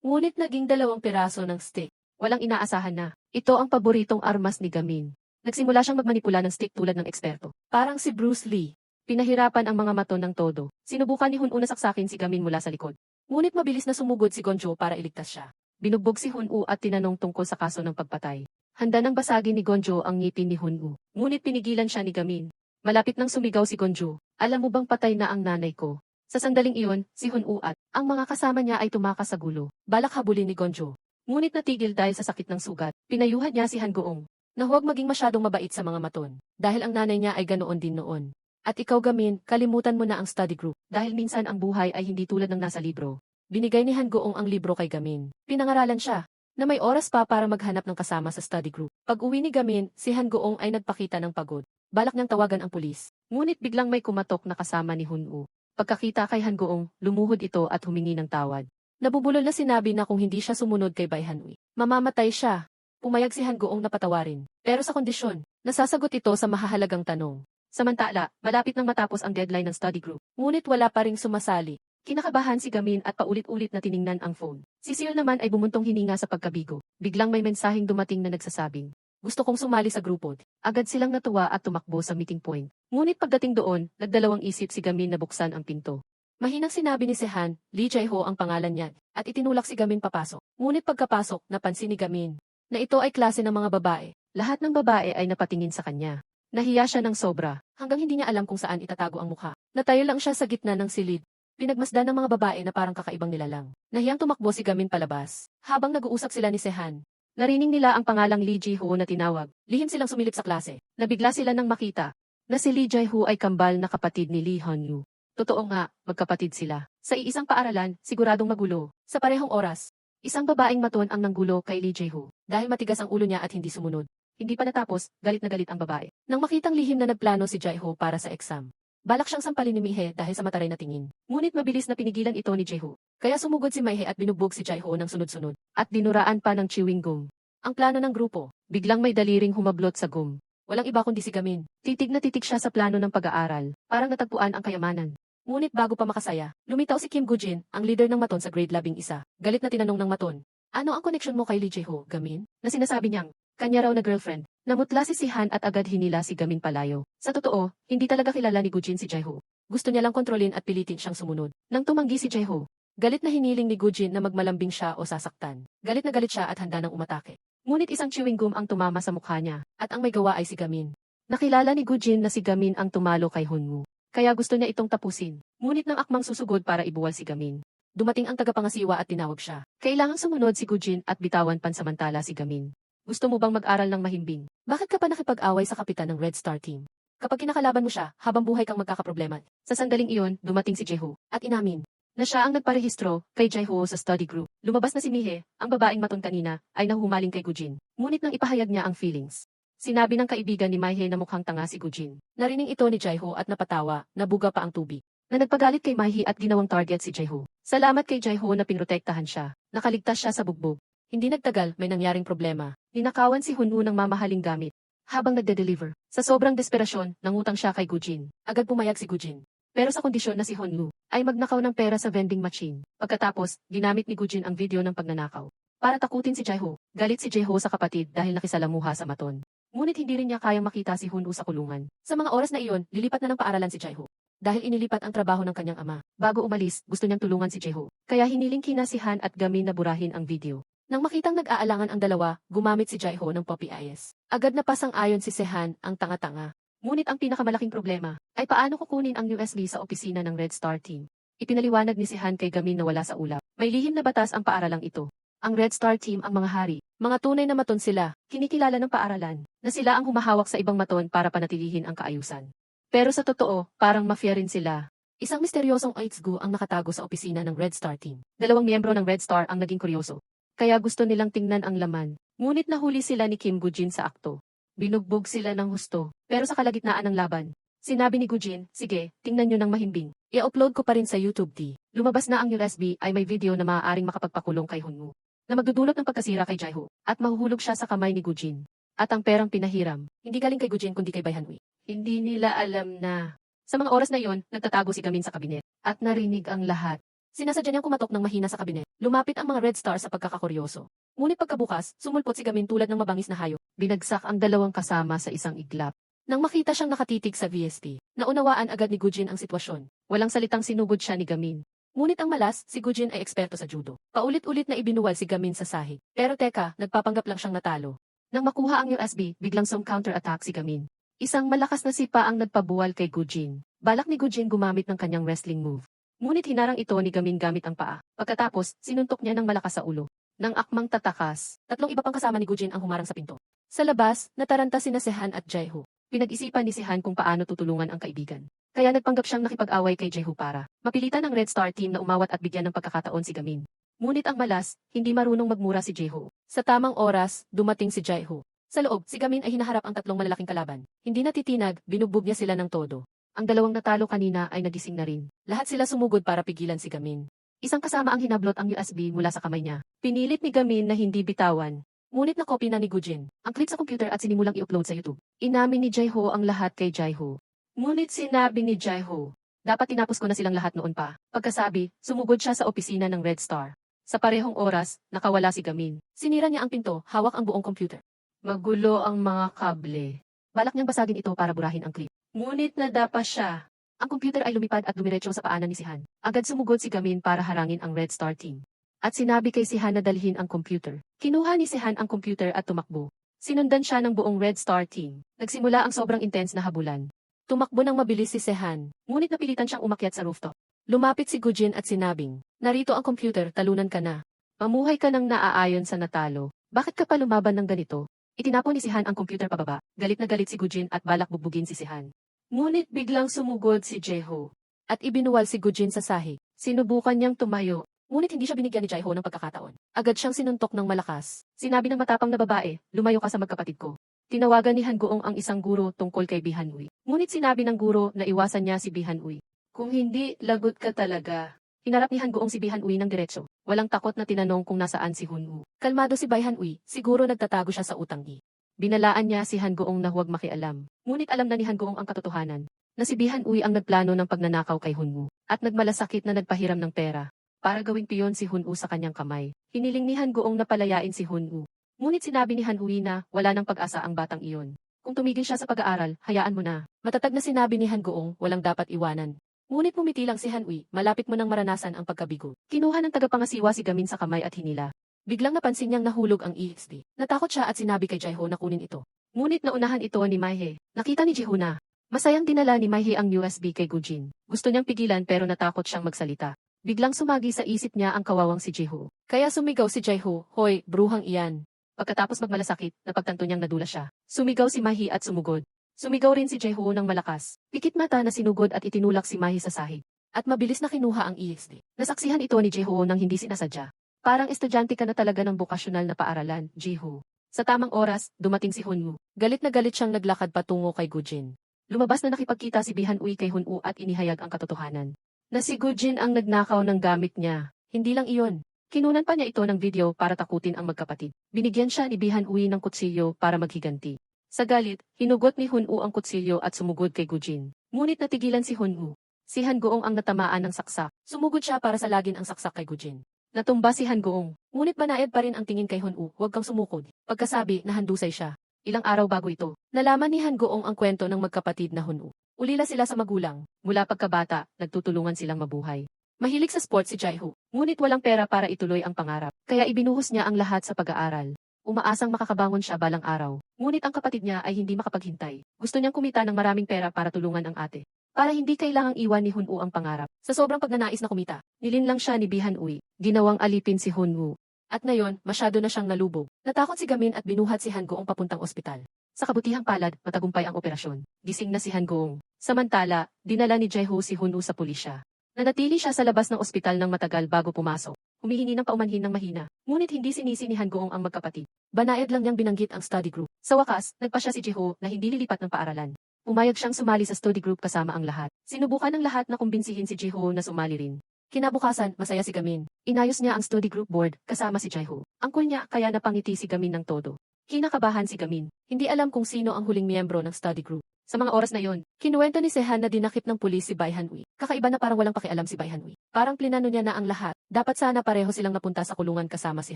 Ngunit naging 2 piraso ng stick. Walang inaasahan na. Ito ang paboritong armas ni Gamin. Nagsimula siyang magmanipula ng stick tulad ng eksperto. Parang si Bruce Lee. Pinahirapan ang mga maton ng todo. Sinubukan ni Han-woo na saksakin si Gamin mula sa likod. Ngunit mabilis na sumugod si Gonjo para iligtas siya. Binugbog si Han-woo at tinanong tungkol sa kaso ng pagpatay. Handa nang basagin ni Gonjo ang ngipin ni Han-woo. Ngunit pinigilan siya ni Gamin. Malapit nang sumigaw si Gonjo. Alam mo bang patay na ang nanay ko? Sa sandaling iyon, si Han-woo at ang mga kasama niya ay tumakas sa gulo. Balak habulin ni Gonjo. Ngunit natigil dahil sa sakit ng sugat. Pinayuhan niya si Han Goong na huwag maging masyadong mabait sa mga maton. Dahil ang nanay niya ay ganoon din noon. At ikaw Gamin, kalimutan mo na ang study group. Dahil minsan ang buhay ay hindi tulad ng nasa libro. Binigay ni Han Goong ang libro kay Gamin. Pinangaralan siya. na may oras pa para maghanap ng kasama sa study group. Pag-uwi ni Gamin, si Han Goong ay nagpakita ng pagod. Balak niyang tawagan ang pulis. Ngunit biglang may kumatok na kasama ni Hun-woo. Pagkakita kay Han Goong, lumuhod ito at humingi ng tawad. Nabubulol na sinabi na kung hindi siya sumunod kay Bai Hanui, mamamatay siya. Pumayag si Han Goong na patawarin, pero sa kondisyon, nasasagot ito sa mahahalagang tanong. Samantala, malapit nang matapos ang deadline ng study group, ngunit wala pa ring sumasali. Kinakabahan si Gamin at paulit-ulit na tiningnan ang phone. Si Seol naman ay bumuntong hininga sa pagkabigo. Biglang may mensaheng dumating na nagsasabing, "Gusto kong sumali sa grupo." Agad silang natuwa at tumakbo sa meeting point. Ngunit pagdating doon, nagdalawang isip si Gamin na buksan ang pinto. Mahinang sinabi ni Sehan, Lee Jae-ho ang pangalan niya, at itinulak si Gamin papasok. Ngunit pagkapasok, napansin ni Gamin na ito ay klase ng mga babae. Lahat ng babae ay napatingin sa kanya. Nahiya siya ng sobra, hanggang hindi niya alam kung saan itatago ang mukha. Natayo lang siya sa gitna ng silid. Pinagmasdan ng mga babae na parang kakaibang nilalang. Nahiyang tumakbo si Gamin palabas. Habang nag-uusap sila ni Sehan, narinig nila ang pangalang Lee Jae-ho na tinawag. Lihim silang sumilip sa klase. Nabigla sila nang makita na si Lee Jae-ho ay kambal na kapatid ni Lee Hon-yu. Totoo nga, magkapatid sila. Sa iisang paaralan, siguradong magulo. Sa parehong oras, isang babaeng maton ang nanggulo kay Lee Jae-ho dahil matigas ang ulo niya at hindi sumunod. Hindi pa natapos, galit na galit ang babae. Nang makitang lihim na nagplano si Jae-ho para sa exam, balak siyang sampalin ni Mihe dahil sa mataray na tingin. Ngunit mabilis na pinigilan ito ni Jae-ho. Kaya sumugod si Mihe at binugbog si Jae-ho ng sunod-sunod. At dinuraan pa ng chewing gum. Ang plano ng grupo, biglang may daliring humablot sa gum. Walang iba kundi si Gamin. Titig na titig siya sa plano ng pag-aaral. Parang natagpuan ang kayamanan. Ngunit bago pa makasaya, lumitaw si Kim Gujin, ang leader ng Maton sa grade 11. Galit na tinanong ng Maton, "Ano ang connection mo kay Lee Jae-ho, Gamin?" Na sinasabi niyang, kanya raw na girlfriend. Namutla si Sihan at agad hinila si Gamin palayo. Sa totoo, hindi talaga kilala ni Gujin si Jae-ho. Gusto niya lang kontrolin at pilitin siyang sumunod. Nang tumanggi si Jae-ho, galit na hiniling ni Gujin na magmalambing siya o sasaktan. Galit na galit siya at handa nang umatake. Ngunit isang chewing gum ang tumama sa mukha niya, at ang may gawa ay si Gamin. Nakilala ni Gujin na si Gamin ang tumalo kay Hun-woo. Kaya gusto niya itong tapusin. Ngunit nang akmang susugod para ibuwal si Gamin, dumating ang tagapangasiwa at tinawag siya. Kailangang sumunod si Gujin at bitawan pansamantala si Gamin. "Gusto mo bang mag-aral ng mahimbing? Bakit ka pa nakipag-away sa kapitan ng Red Star Team? Kapag kinakalaban mo siya, habang buhay kang magkakaproblema." Sa sandaling iyon, dumating si Jae-ho at inamin na siya ang nagparehistro kay Jae-ho sa study group. Lumabas na si Mihe, ang babaeng maton kanina, ay nahumaling kay Gujin. Ngunit nang ipahayag niya ang feelings, sinabi ng kaibigan ni Mihe na mukhang tanga si Gujin. Narinig ito ni Jae-ho at napatawa, nabuga pa ang tubig. Na nagpagalit kay Mihe at ginawang target si Jae-ho. Salamat kay Jae-ho na pinrotektahan siya. Nakaligtas siya sa bugbog. Hindi nagtagal, may nangyaring problema. Ninakawan si Hun-woo ng mamahaling gamit. Habang nagde-deliver, sa sobrang desperasyon, nangutang siya kay Gujin. Agad pumayag si Gujin. Pero sa kondisyon na si Hun-woo ay magnakaw ng pera sa vending machine. Pagkatapos, ginamit ni Gujin ang video ng pagnanakaw para takutin si Jae-ho. Galit si Jae-ho sa kapatid dahil nakisalamuha sa Maton. Ngunit hindi rin niya kayang makita si Hun-woo sa kulungan. Sa mga oras na iyon, lilipat na ng paaralan si Jae-ho. Dahil inilipat ang trabaho ng kanyang ama. Bago umalis, gusto niyang tulungan si Jae-ho. Kaya hiniling kina si Han at Gamin na burahin ang video. Nang makitang nag-aalangan ang dalawa, gumamit si Jae-ho ng Poppy Eyes. Agad na pasang-ayon si Sehan, ang tanga-tanga. Ngunit ang pinakamalaking problema ay paano kukunin ang USB sa opisina ng Red Star Team. Ipinaliwanag ni Sehan kay Gamin na wala sa ulap. May lihim na batas ang paaralang ito. Ang Red Star Team ang mga hari. Mga tunay na maton sila, kinikilala ng paaralan, na sila ang humahawak sa ibang maton para panatilihin ang kaayusan. Pero sa totoo, parang mafia rin sila. Isang misteryosong Oitsgu ang nakatago sa opisina ng Red Star Team. 2 miyembro ng Red Star ang naging kuryoso. Kaya gusto nilang tingnan ang laman. Ngunit nahuli sila ni Kim Gujin sa akto. Binugbog sila ng husto. Pero sa kalagitnaan ng laban, sinabi ni Gujin, "Sige, tingnan nyo ng mahimbing. I-upload ko pa rin sa YouTube D." Lumabas na ang USB ay may video na maaaring makapagpakulong kay Hun-woo, na magdudulot ng pagkasira kay Jae-ho, at mahuhulog siya sa kamay ni Gujin. At ang perang pinahiram, hindi galing kay Gujin kundi kay Bai Hanui. Hindi nila alam na sa mga oras na iyon, nagtatago si Gamin sa kabinet, at narinig ang lahat. Sinasadya niyang kumatok ng mahina sa kabinet. Lumapit ang mga Red Star sa pagkakakuryoso. Ngunit pagkabukas, sumulpot si Gamin tulad ng mabangis na hayop. Binagsak ang dalawang kasama sa isang iglap. Nang makita siyang nakatitig sa VST, naunawaan agad ni Gujin ang sitwasyon. Walang salitang sinugod siya ni Gamin. Ngunit ang malas, si Gujin ay eksperto sa judo. Paulit-ulit na ibinuwal si Gamin sa sahig. Pero teka, nagpapanggap lang siyang natalo. Nang makuha ang USB, biglang counter-attack si Gamin. Isang malakas na sipa ang nagpabuwal kay Gujin. Balak ni Gujin gumamit ng kanyang wrestling move. Ngunit hinarang ito ni Gamin gamit ang paa. Pagkatapos, sinuntok niya ng malakas sa ulo. Nang akmang tatakas, 3 iba pang kasama ni Gujin ang humarang sa pinto. Sa labas, nataranta sina Sehan at Jae-ho. Pinag-isipan ni Sehan kung paano tutulungan ang kaibigan. Kaya nagpanggap siyang nakipag-away kay Jae-ho para mapilitan ng Red Star Team na umawat at bigyan ng pagkakataon si Gamin. Ngunit ang malas, hindi marunong magmura si Jae-ho. Sa tamang oras, dumating si Jaiho. Sa loob, si Gamin ay hinaharap ang tatlong malalaking kalaban. Hindi natitinag, binugbog niya sila ng todo. Ang dalawang natalo kanina ay nagising na rin. Lahat sila sumugod para pigilan si Gamin. Isang kasama ang hinablot ang USB mula sa kamay niya. Pinilit ni Gamin na hindi bitawan. Ngunit nakopy na ni Gujin ang clip sa computer at sinimulang i-upload sa YouTube. Inamin ni Jaiho ang lahat kay Jaiho. Ngunit sinabi ni Jaiho, dapat tinapos ko na silang lahat noon pa. Pagkasabi, sumugod siya sa opisina ng Red Star. Sa parehong oras, nakawala si Gamin. Sinira niya ang pinto, hawak ang buong computer. Magulo ang mga kable. Balak niyang basagin ito para burahin ang clip. Ngunit nadapa siya. Ang computer ay lumipad at dumiretso sa paanan ni Sihan. Agad sumugod si Gamin para harangin ang Red Star team. At sinabi kay Sihan na dalhin ang computer. Kinuha ni Sihan ang computer at tumakbo. Sinundan siya ng buong Red Star team. Nagsimula ang sobrang intense na habulan. Tumakbo ng mabilis si Sihan, ngunit napilitan siyang umakyat sa rooftop. Lumapit si Gujin at sinabing, narito ang computer, talunan ka na. Mamuhay ka ng naaayon sa natalo. Bakit ka pa lumaban ng ganito? Itinapon ni Sihan ang computer pababa. Galit na galit si Gujin at balak bugbugin si Sihan. Ngunit biglang sumugod si Jaiho at ibinuwal si Gujin sa sahig. Sinubukan niyang tumayo. Ngunit hindi siya binigyan ni Jaiho ng pagkakataon. Agad siyang sinuntok ng malakas. Sinabi ng matapang na babae, lumayo ka sa magkapatid ko. Tinawagan ni Han Goong ang isang guro tungkol kay Bihan Uy. Ngunit sinabi ng guro na iwasan niya si Bihan Uy. Kung hindi, lagot ka talaga. Hinarap ni Han Goong si Bihan Uy ng diretso. Walang takot na tinanong kung nasaan si Hun Woo. Kalmado si Bihan Uy, siguro nagtatago siya sa utang-i. Binalaan niya si Han Goong na huwag makialam. Ngunit alam na ni Han Goong ang katotohanan. Na si Bihan Uy ang nagplano ng pagnanakaw kay Hun Woo. At nagmalasakit na nagpahiram ng pera. Para gawing piyon si Hun Woo sa kanyang kamay. Hiniling ni Han Goong na palayain si Hun Woo. Ngunit sinabi ni Han Uy na wala nang pag-asa ang batang iyon. Kung tumigil siya sa pag-aaral, hayaan mo na. Matatag na sinabi ni Han Goong, walang dapat iwanan. Ngunit pumiti lang si Han Uy, malapit mo nang maranasan ang pagkabigo. Kinuha ng tagapangasiwa si Gamin sa kamay at hinila. Biglang napansin niyang nahulog ang EXD. Natakot siya at sinabi kay Jaiho na kunin ito. Ngunit naunahan ito ni Maihe. Nakita ni Jaiho na. Masayang dinala ni Maihe ang USB kay Gujin. Gusto niyang pigilan pero natakot siyang magsalita. Biglang sumagi sa isip niya ang kawawang si Jaiho. Kaya sumigaw si Jaiho, hoy, bruhang iyan. Pagkatapos magmalasakit, napagtanto niyang nadula siya. Sumigaw si Mahi at sumugod. Sumigaw rin si Jaiho ng malakas. Pikit mata na sinugod at itinulak si Mahi sa sahig. At mabilis na kinuha ang EXD. Nasaksihan ito ni Jaiho nang hindi sinasadya. Parang estudyante ka na talaga ng bokasyonal na paaralan, Jaiho. Sa tamang oras, dumating si Hun Woo. Galit na galit siyang naglakad patungo kay Gujin. Lumabas na nakipagkita si Bihan Uy kay Hun Woo at inihayag ang katotohanan. Na si Gujin ang nagnakaw ng gamit niya. Hindi lang iyon. Kinunan pa niya ito ng video para takutin ang magkapatid. Binigyan siya ni Bihan Uy ng kutsilyo para maghiganti. Sa galit, hinugot ni Hun Woo ang kutsilyo at sumugod kay Gujin. Ngunit natigilan si Hun Woo. Si Han Goong ang natamaan ng saksak. Sumugod siya para salagin ang saksak kay Gujin. Natumba si Han Goong. Ngunit manaed pa rin ang tingin kay Hun Woo, huwag kang sumukod. Pagkasabi, nahandusay siya. Ilang araw bago ito, nalaman ni Han Goong ang kwento ng magkapatid na Hun Woo. Ulila sila sa magulang. Mula pagkabata, nagtutulungan silang mabuhay. Mahilig sa sports si Jaiho, ngunit walang pera para ituloy ang pangarap. Kaya ibinuhos niya ang lahat sa pag-aaral. Umaasang makakabangon siya balang araw. Ngunit ang kapatid niya ay hindi makapaghintay. Gusto niyang kumita ng maraming pera para tulungan ang ate. Para hindi kailangang iwan ni Hun Woo ang pangarap. Sa sobrang pagnanais na kumita, nilinlang siya ni Bihan Uy. Ginawang alipin si Hun Woo. At ngayon, masyado na siyang nalubog. Natakot si Gamin at binuhat si Han Goong papuntang ospital. Sa kabutihang palad, matagumpay ang operasyon. Gising na si Han Goong. Samantala, dinala ni Jaiho si Hun Woo sa pulisya. Nanatili siya sa labas ng ospital ng matagal bago pumasok. Humihingi ng paumanhin ng mahina. Ngunit hindi sinisi ni Han Goong ang magkapatid. Banaed lang niyang binanggit ang study group. Sa wakas, nagpa siya si Jaiho na hindi lilipat ng paaralan. Umayag siyang sumali sa study group kasama ang lahat. Sinubukan ng lahat na kumbinsihin si Jaiho na sumali rin. Kinabukasan, masaya si Gamin. Inayos niya ang study group board kasama si Jaiho. Ang cool niya kaya napangiti si Gamin ng todo. Kinakabahan si Gamin. Hindi alam kung sino ang huling miyembro ng study group. Sa mga oras na yon, kinuwento ni Sehan na dinakip ng pulis si Bihan Uy. Kakaiba na parang walang pakialam si Bihan Uy. Parang plinano niya na ang lahat. Dapat sana pareho silang napunta sa kulungan kasama si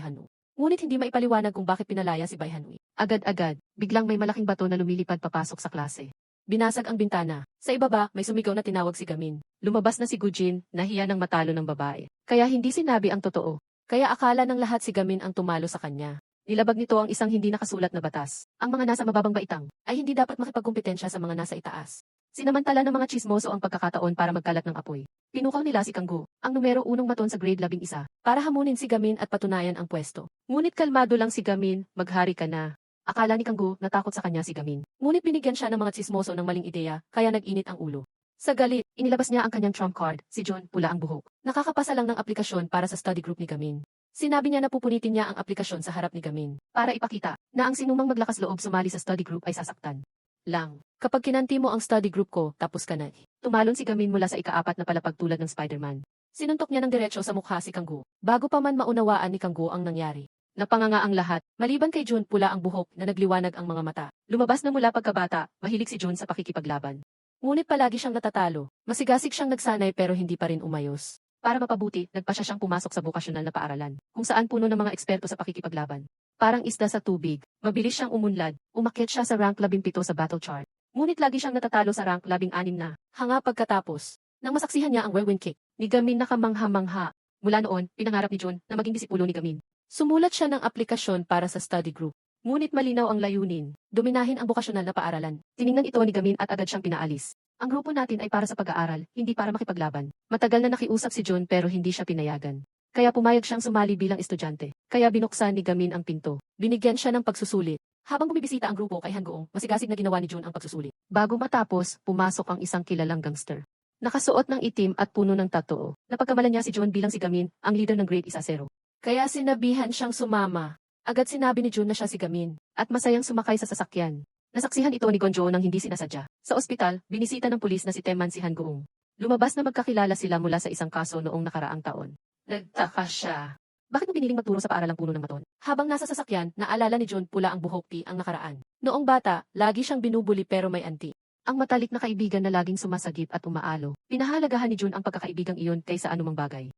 Han Woo. Ngunit hindi maipaliwanag kung bakit pinalaya si Bihan Uy. Agad-agad, biglang may malaking bato na lumilipad papasok sa klase. Binasag ang bintana. Sa ibaba, may sumigaw na tinawag si Gamin. Lumabas na si Gujin, nahiya ng matalo ng babae. Kaya hindi sinabi ang totoo. Kaya akala ng lahat si Gamin ang tumalo sa kanya. Nilabag nito ang isang hindi nakasulat na batas. Ang mga nasa mababang baitang ay hindi dapat makipagkumpetensya sa mga nasa itaas. Sinamantala ng mga tsismoso ang pagkakataon para magkalat ng apoy. Pinukaw nila si Kanggo, ang numero 1 maton sa grade 11, para hamunin si Gamin at patunayan ang pwesto. Ngunit kalmado lang si Gamin, maghari ka na. Akala ni Kanggo natakot sa kanya si Gamin. Ngunit binigyan siya ng mga tsismoso ng maling ideya, kaya nag-init ang ulo. Sa galit, inilabas niya ang kanyang trump card, si John, pula ang buhok. Nakakapasa lang ng aplikasyon para sa study group ni Gamin. Sinabi niya na pupunitin niya ang aplikasyon sa harap ni Gamin para ipakita na ang sinumang maglakas loob sumali sa study group ay sasaktan lang. Kapag kinanti mo ang study group ko, tapos ka na. Tumalon si Gamin mula sa ika-4 na palapag tulad ng Spider-Man. Sinuntok niya ng diretsyo sa mukha si Kanggu. Bago pa man maunawaan ni Kanggu ang nangyari. Napanganga ang lahat, maliban kay Jun pula ang buhok na nagliwanag ang mga mata. Lumabas na mula pagkabata, mahilig si Jun sa pakikipaglaban. Ngunit palagi siyang natatalo. Masigasig siyang nagsanay pero hindi pa rin umayos. Para mapabuti, nagpa siyang pumasok sa bokasyonal na paaralan, kung saan puno ng mga eksperto sa pakikipaglaban. Parang isda sa tubig, mabilis siyang umunlad, umakyat siya sa rank 17 sa battle chart. Ngunit lagi siyang natatalo sa rank 16 na. Hanga pagkatapos, nang masaksihan niya ang whirlwind kick, ni Gamin nakamangha-mangha. Mula noon, pinangarap ni Jun na maging disipulo ni Gamin. Sumulat siya ng aplikasyon para sa study group. Ngunit malinaw ang layunin, dominahin ang bokasyonal na paaralan. Tiningnan ito ni Gamin at agad siyang pinaalis. Ang grupo natin ay para sa pag-aaral, hindi para makipaglaban. Matagal na nakiusap si Jun pero hindi siya pinayagan. Kaya pumayag siyang sumali bilang estudyante. Kaya binuksan ni Gamin ang pinto. Binigyan siya ng pagsusulit. Habang bumibisita ang grupo kay Han Goong, masigasig na ginawa ni Jun ang pagsusulit. Bago matapos, pumasok ang isang kilalang gangster. Nakasuot ng itim at puno ng tattoo. Napagkamalan niya si Jun bilang si Gamin, ang leader ng grade 1-0. Kaya sinabihan siyang sumama. Agad sinabi ni Jun na siya si Gamin, at masayang sumakay sa sasakyan. Nasaksihan ito ni Gonjo nang hindi sinasadya. Sa ospital, binisita ng pulis na si Teman si Han Goong. Lumabas na magkakilala sila mula sa isang kaso noong nakaraang taon. Nagtaka siya. Bakit mo piniling magturo sa paaralang puno ng maton? Habang nasa sasakyan, naalala ni Jun pula ang buhok ti ang nakaraan. Noong bata, lagi siyang binubuli pero may anti. Ang matalik na kaibigan na laging sumasagip at umaalo. Pinahalagahan ni Jun ang pagkakaibigang iyon kaysa anumang bagay.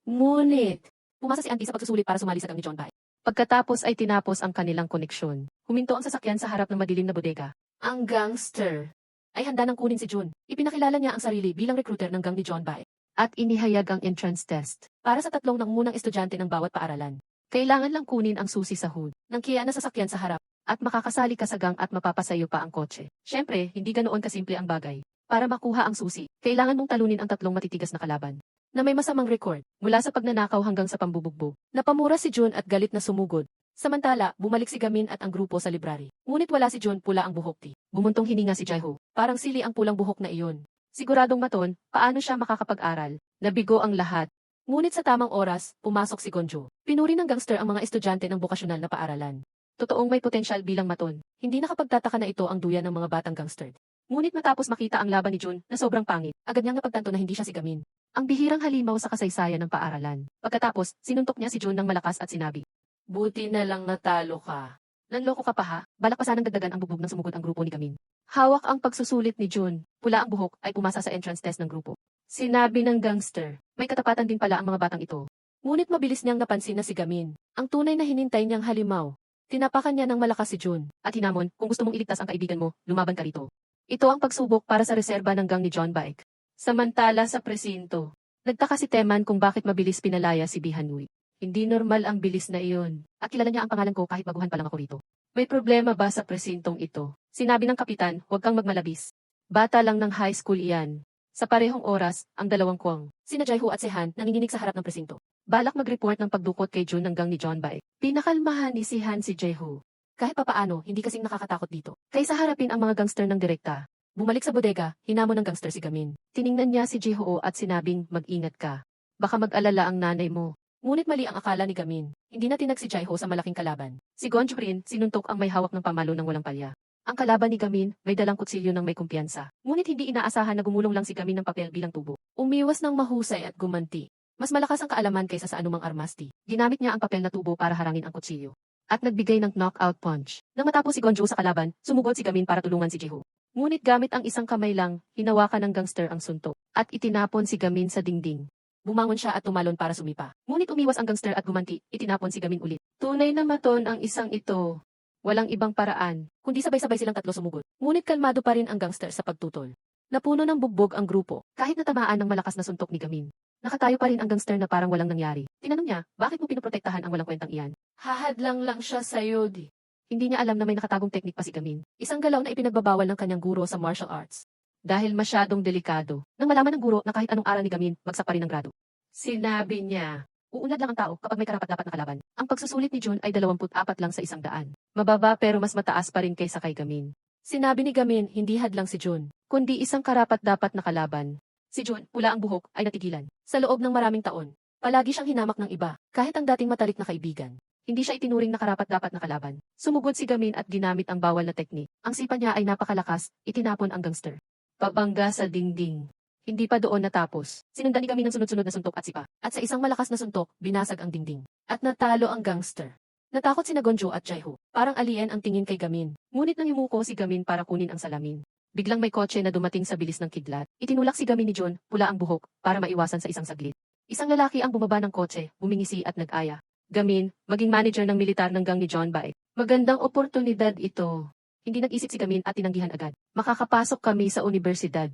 Ngunit, pumasa si Andy sa pagsusulit para sumali sa gang ni John Bai. Pagkatapos ay tinapos ang kanilang koneksyon. Huminto ang sasakyan sa harap ng madilim na bodega. Ang gangster ay handa nang kunin si Jun. Ipinakilala niya ang sarili bilang recruiter ng gang ni John Bai. At inihayag ang entrance test para sa tatlong nangungunang estudyante ng bawat paaralan. Kailangan lang kunin ang susi sa hood ng Kia na sasakyan sa harap at makakasali ka sa gang at mapapasayo pa ang kotse. Siyempre, hindi ganoon kasimple ang bagay. Para makuha ang susi, kailangan mong talunin ang tatlong matitigas na kalaban na may masamang record, mula sa pagnanakaw hanggang sa pambubugbog. Napamura si Jun at galit na sumugod. Samantala, bumalik si Gamin at ang grupo sa library. Ngunit wala si Jun, pula ang buhok ti. Bumuntong hininga si Jaiho. Parang sili ang pulang buhok na iyon. Siguradong maton, paano siya makakapag-aral? Nabigo ang lahat. Ngunit sa tamang oras, pumasok si Gonjo. Pinuri ng gangster ang mga estudyante ng bokasyonal na paaralan. Totoong may potensyal bilang maton. Hindi nakapagtataka na ito ang duyan ng mga batang gangster. Ngunit matapos makita ang laban ni Jun na sobrang pangit, agad niyang napagtanto na hindi siya si Gamin. Ang bihirang halimaw sa kasaysayan ng paaralan. Pagkatapos, sinuntok niya si Jun ng malakas at sinabi, "Buti na lang natalo ka. Nanloko ka pa ha?" Balak pa sanang dagdagan ang bubog ng sumugod ang grupo ni Gamin. Hawak ang pagsusulit ni Jun. Pula ang buhok ay pumasa sa entrance test ng grupo. Sinabi ng gangster, may katapatan din pala ang mga batang ito. Ngunit mabilis niyang napansin na si Gamin, ang tunay na hinintay niyang halimaw. Tinapakan niya ng malakas si Jun, at hinamon, kung gusto mong iligtas ang kaibigan mo, lumaban ka rito. Ito ang pagsubok para sa reserba ng gang ni John Baek. Samantala sa presinto, nagtaka si Teman kung bakit mabilis pinalaya si Bihanui. Hindi normal ang bilis na iyon, at kilala niya ang pangalan ko kahit baguhan pa lang ako rito. May problema ba sa presintong ito? Sinabi ng kapitan, huwag kang magmalabis. Bata lang ng high school iyan. Sa parehong oras, ang dalawang kuwang, sina Jaiho at si Han, nanginginig sa harap ng presinto. Balak mag-report ng pagdukot kay Jun ng gang ni John Baek. Pinakalmahan ni si Han si Jaiho. Kahit papaano, hindi kasing nakakatakot dito. Kaysa harapin ang mga gangster ng direkta. Bumalik sa bodega, hinamon ng gangster si Gamin. Tiningnan niya si Jaiho at sinabing, mag-ingat ka. Baka mag-alala ang nanay mo. Ngunit mali ang akala ni Gamin. Hindi na tinag si Jaiho sa malaking kalaban. Si Gonjo rin, sinuntok ang may hawak ng pamalo ng walang palya. Ang kalaban ni Gamin, may dalang kutsilyo ng may kumpiyansa. Ngunit hindi inaasahan na gumulong lang si Gamin ng papel bilang tubo. Umiwas ng mahusay at gumanti. Mas malakas ang kaalaman kaysa sa anumang armasti. Ginamit niya ang papel na tubo para harangin ang kutsilyo. At nagbigay ng knockout punch. Nang matapos si Gonjo sa kalaban, sumugod si Gamin para tulungan si Jaiho. Ngunit gamit ang isang kamay lang, hinawakan ng gangster ang suntok. At itinapon si Gamin sa dingding. Bumangon siya at tumalon para sumipa. Ngunit umiwas ang gangster at gumanti, itinapon si Gamin ulit. Tunay na maton ang isang ito. Walang ibang paraan, kundi sabay-sabay silang tatlo sumugod. Ngunit kalmado pa rin ang gangster sa pagtutol. Napuno ng bugbog ang grupo, kahit natamaan ng malakas na suntok ni Gamin. Nakatayo pa rin ang gangster na parang walang nangyari. Tinanong niya, bakit mo pinoprotektahan ang walang kwentang iyan? Hahadlang lang siya sa'yo di. Hindi niya alam na may nakatagong teknik pa si Gamin. Isang galaw na ipinagbabawal ng kanyang guro sa martial arts. Dahil masyadong delikado. Nang malaman ng guro na kahit anong aral ni Gamin, bagsak pa rin ang grado. Sinabi niya, uunlad lang ang tao kapag may karapat-dapat na kalaban. Ang pagsusulit ni Jun ay 24 lang sa 100. Mababa pero mas mataas pa rin kaysa kay Gamin. Sinabi ni Gamin, hindi hadlang si Jun, kundi isang karapat-dapat na kalaban. Si Jun, pula ang buhok, ay natigilan. Sa loob ng maraming taon, Palagi siyang hinamak ng iba, kahit ang dating matalik na kaibigan. Hindi siya itinuring na karapat-dapat na kalaban. Sumugod si Gamin at ginamit ang bawal na teknik. Ang sipa niya ay napakalakas, itinapon ang gangster. Pabangga sa dingding. Hindi pa doon natapos. Sinundan ni Gamin ng sunod-sunod na suntok at sipa. At sa isang malakas na suntok, binasag ang dingding. At natalo ang gangster. Natakot sina Gonjo at Jaiho. Parang alien ang tingin kay Gamin. Ngunit nang yumuko si Gamin para kunin ang salamin. Biglang may kotse na dumating sa bilis ng kidlat. Itinulak si Gamin ni John, pula ang buhok, para maiwasan sa isang saglit. Isang lalaki ang bumaba ng kotse, bumingisi at nag-aya. Gamin, maging manager ng militar ng gang ni John Bae. Magandang oportunidad ito. Hindi nag-isip si Gamin at tinanggihan agad. Makakapasok kami sa universidad.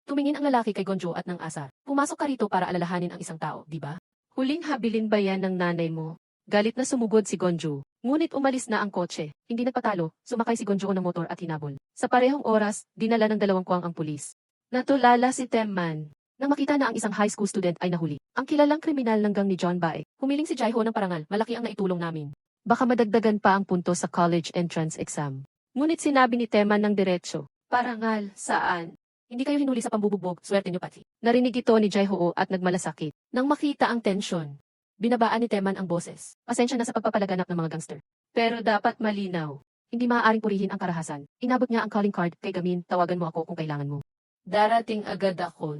Tumingin ang lalaki kay Gonjo at ng asar. Pumasok ka rito para alalahanin ang isang tao, di ba? Huling habilin ba yan ng nanay mo? Galit na sumugod si Gonjo. Ngunit umalis na ang kotse. Hindi nagpatalo, sumakay si Gonjo ng motor at hinabol. Sa parehong oras, dinala ng dalawang kuwang ang pulis. Natulala si Temman. Nang makita na ang isang high school student ay nahuli. Ang kilalang kriminal ng gang ni John Bae. Humiling si Jaiho ng parangal, malaki ang naitulong namin. Baka madagdagan pa ang punto sa college entrance exam. Ngunit sinabi ni Temman ng diretsyo. Parangal, saan? Hindi kayo hinuli sa pambubugbog, swerte niyo pati. Narinig ito ni Jaiho at nagmalasakit. Nang makita ang tensyon, binabaan ni Temman ang boses. Pasensya na sa pagpapalaganap ng mga gangster. Pero dapat malinaw. Hindi maaaring purihin ang karahasan. Inabot niya ang calling card kay Gamin, tawagan mo ako kung kailangan mo. Darating agad ako.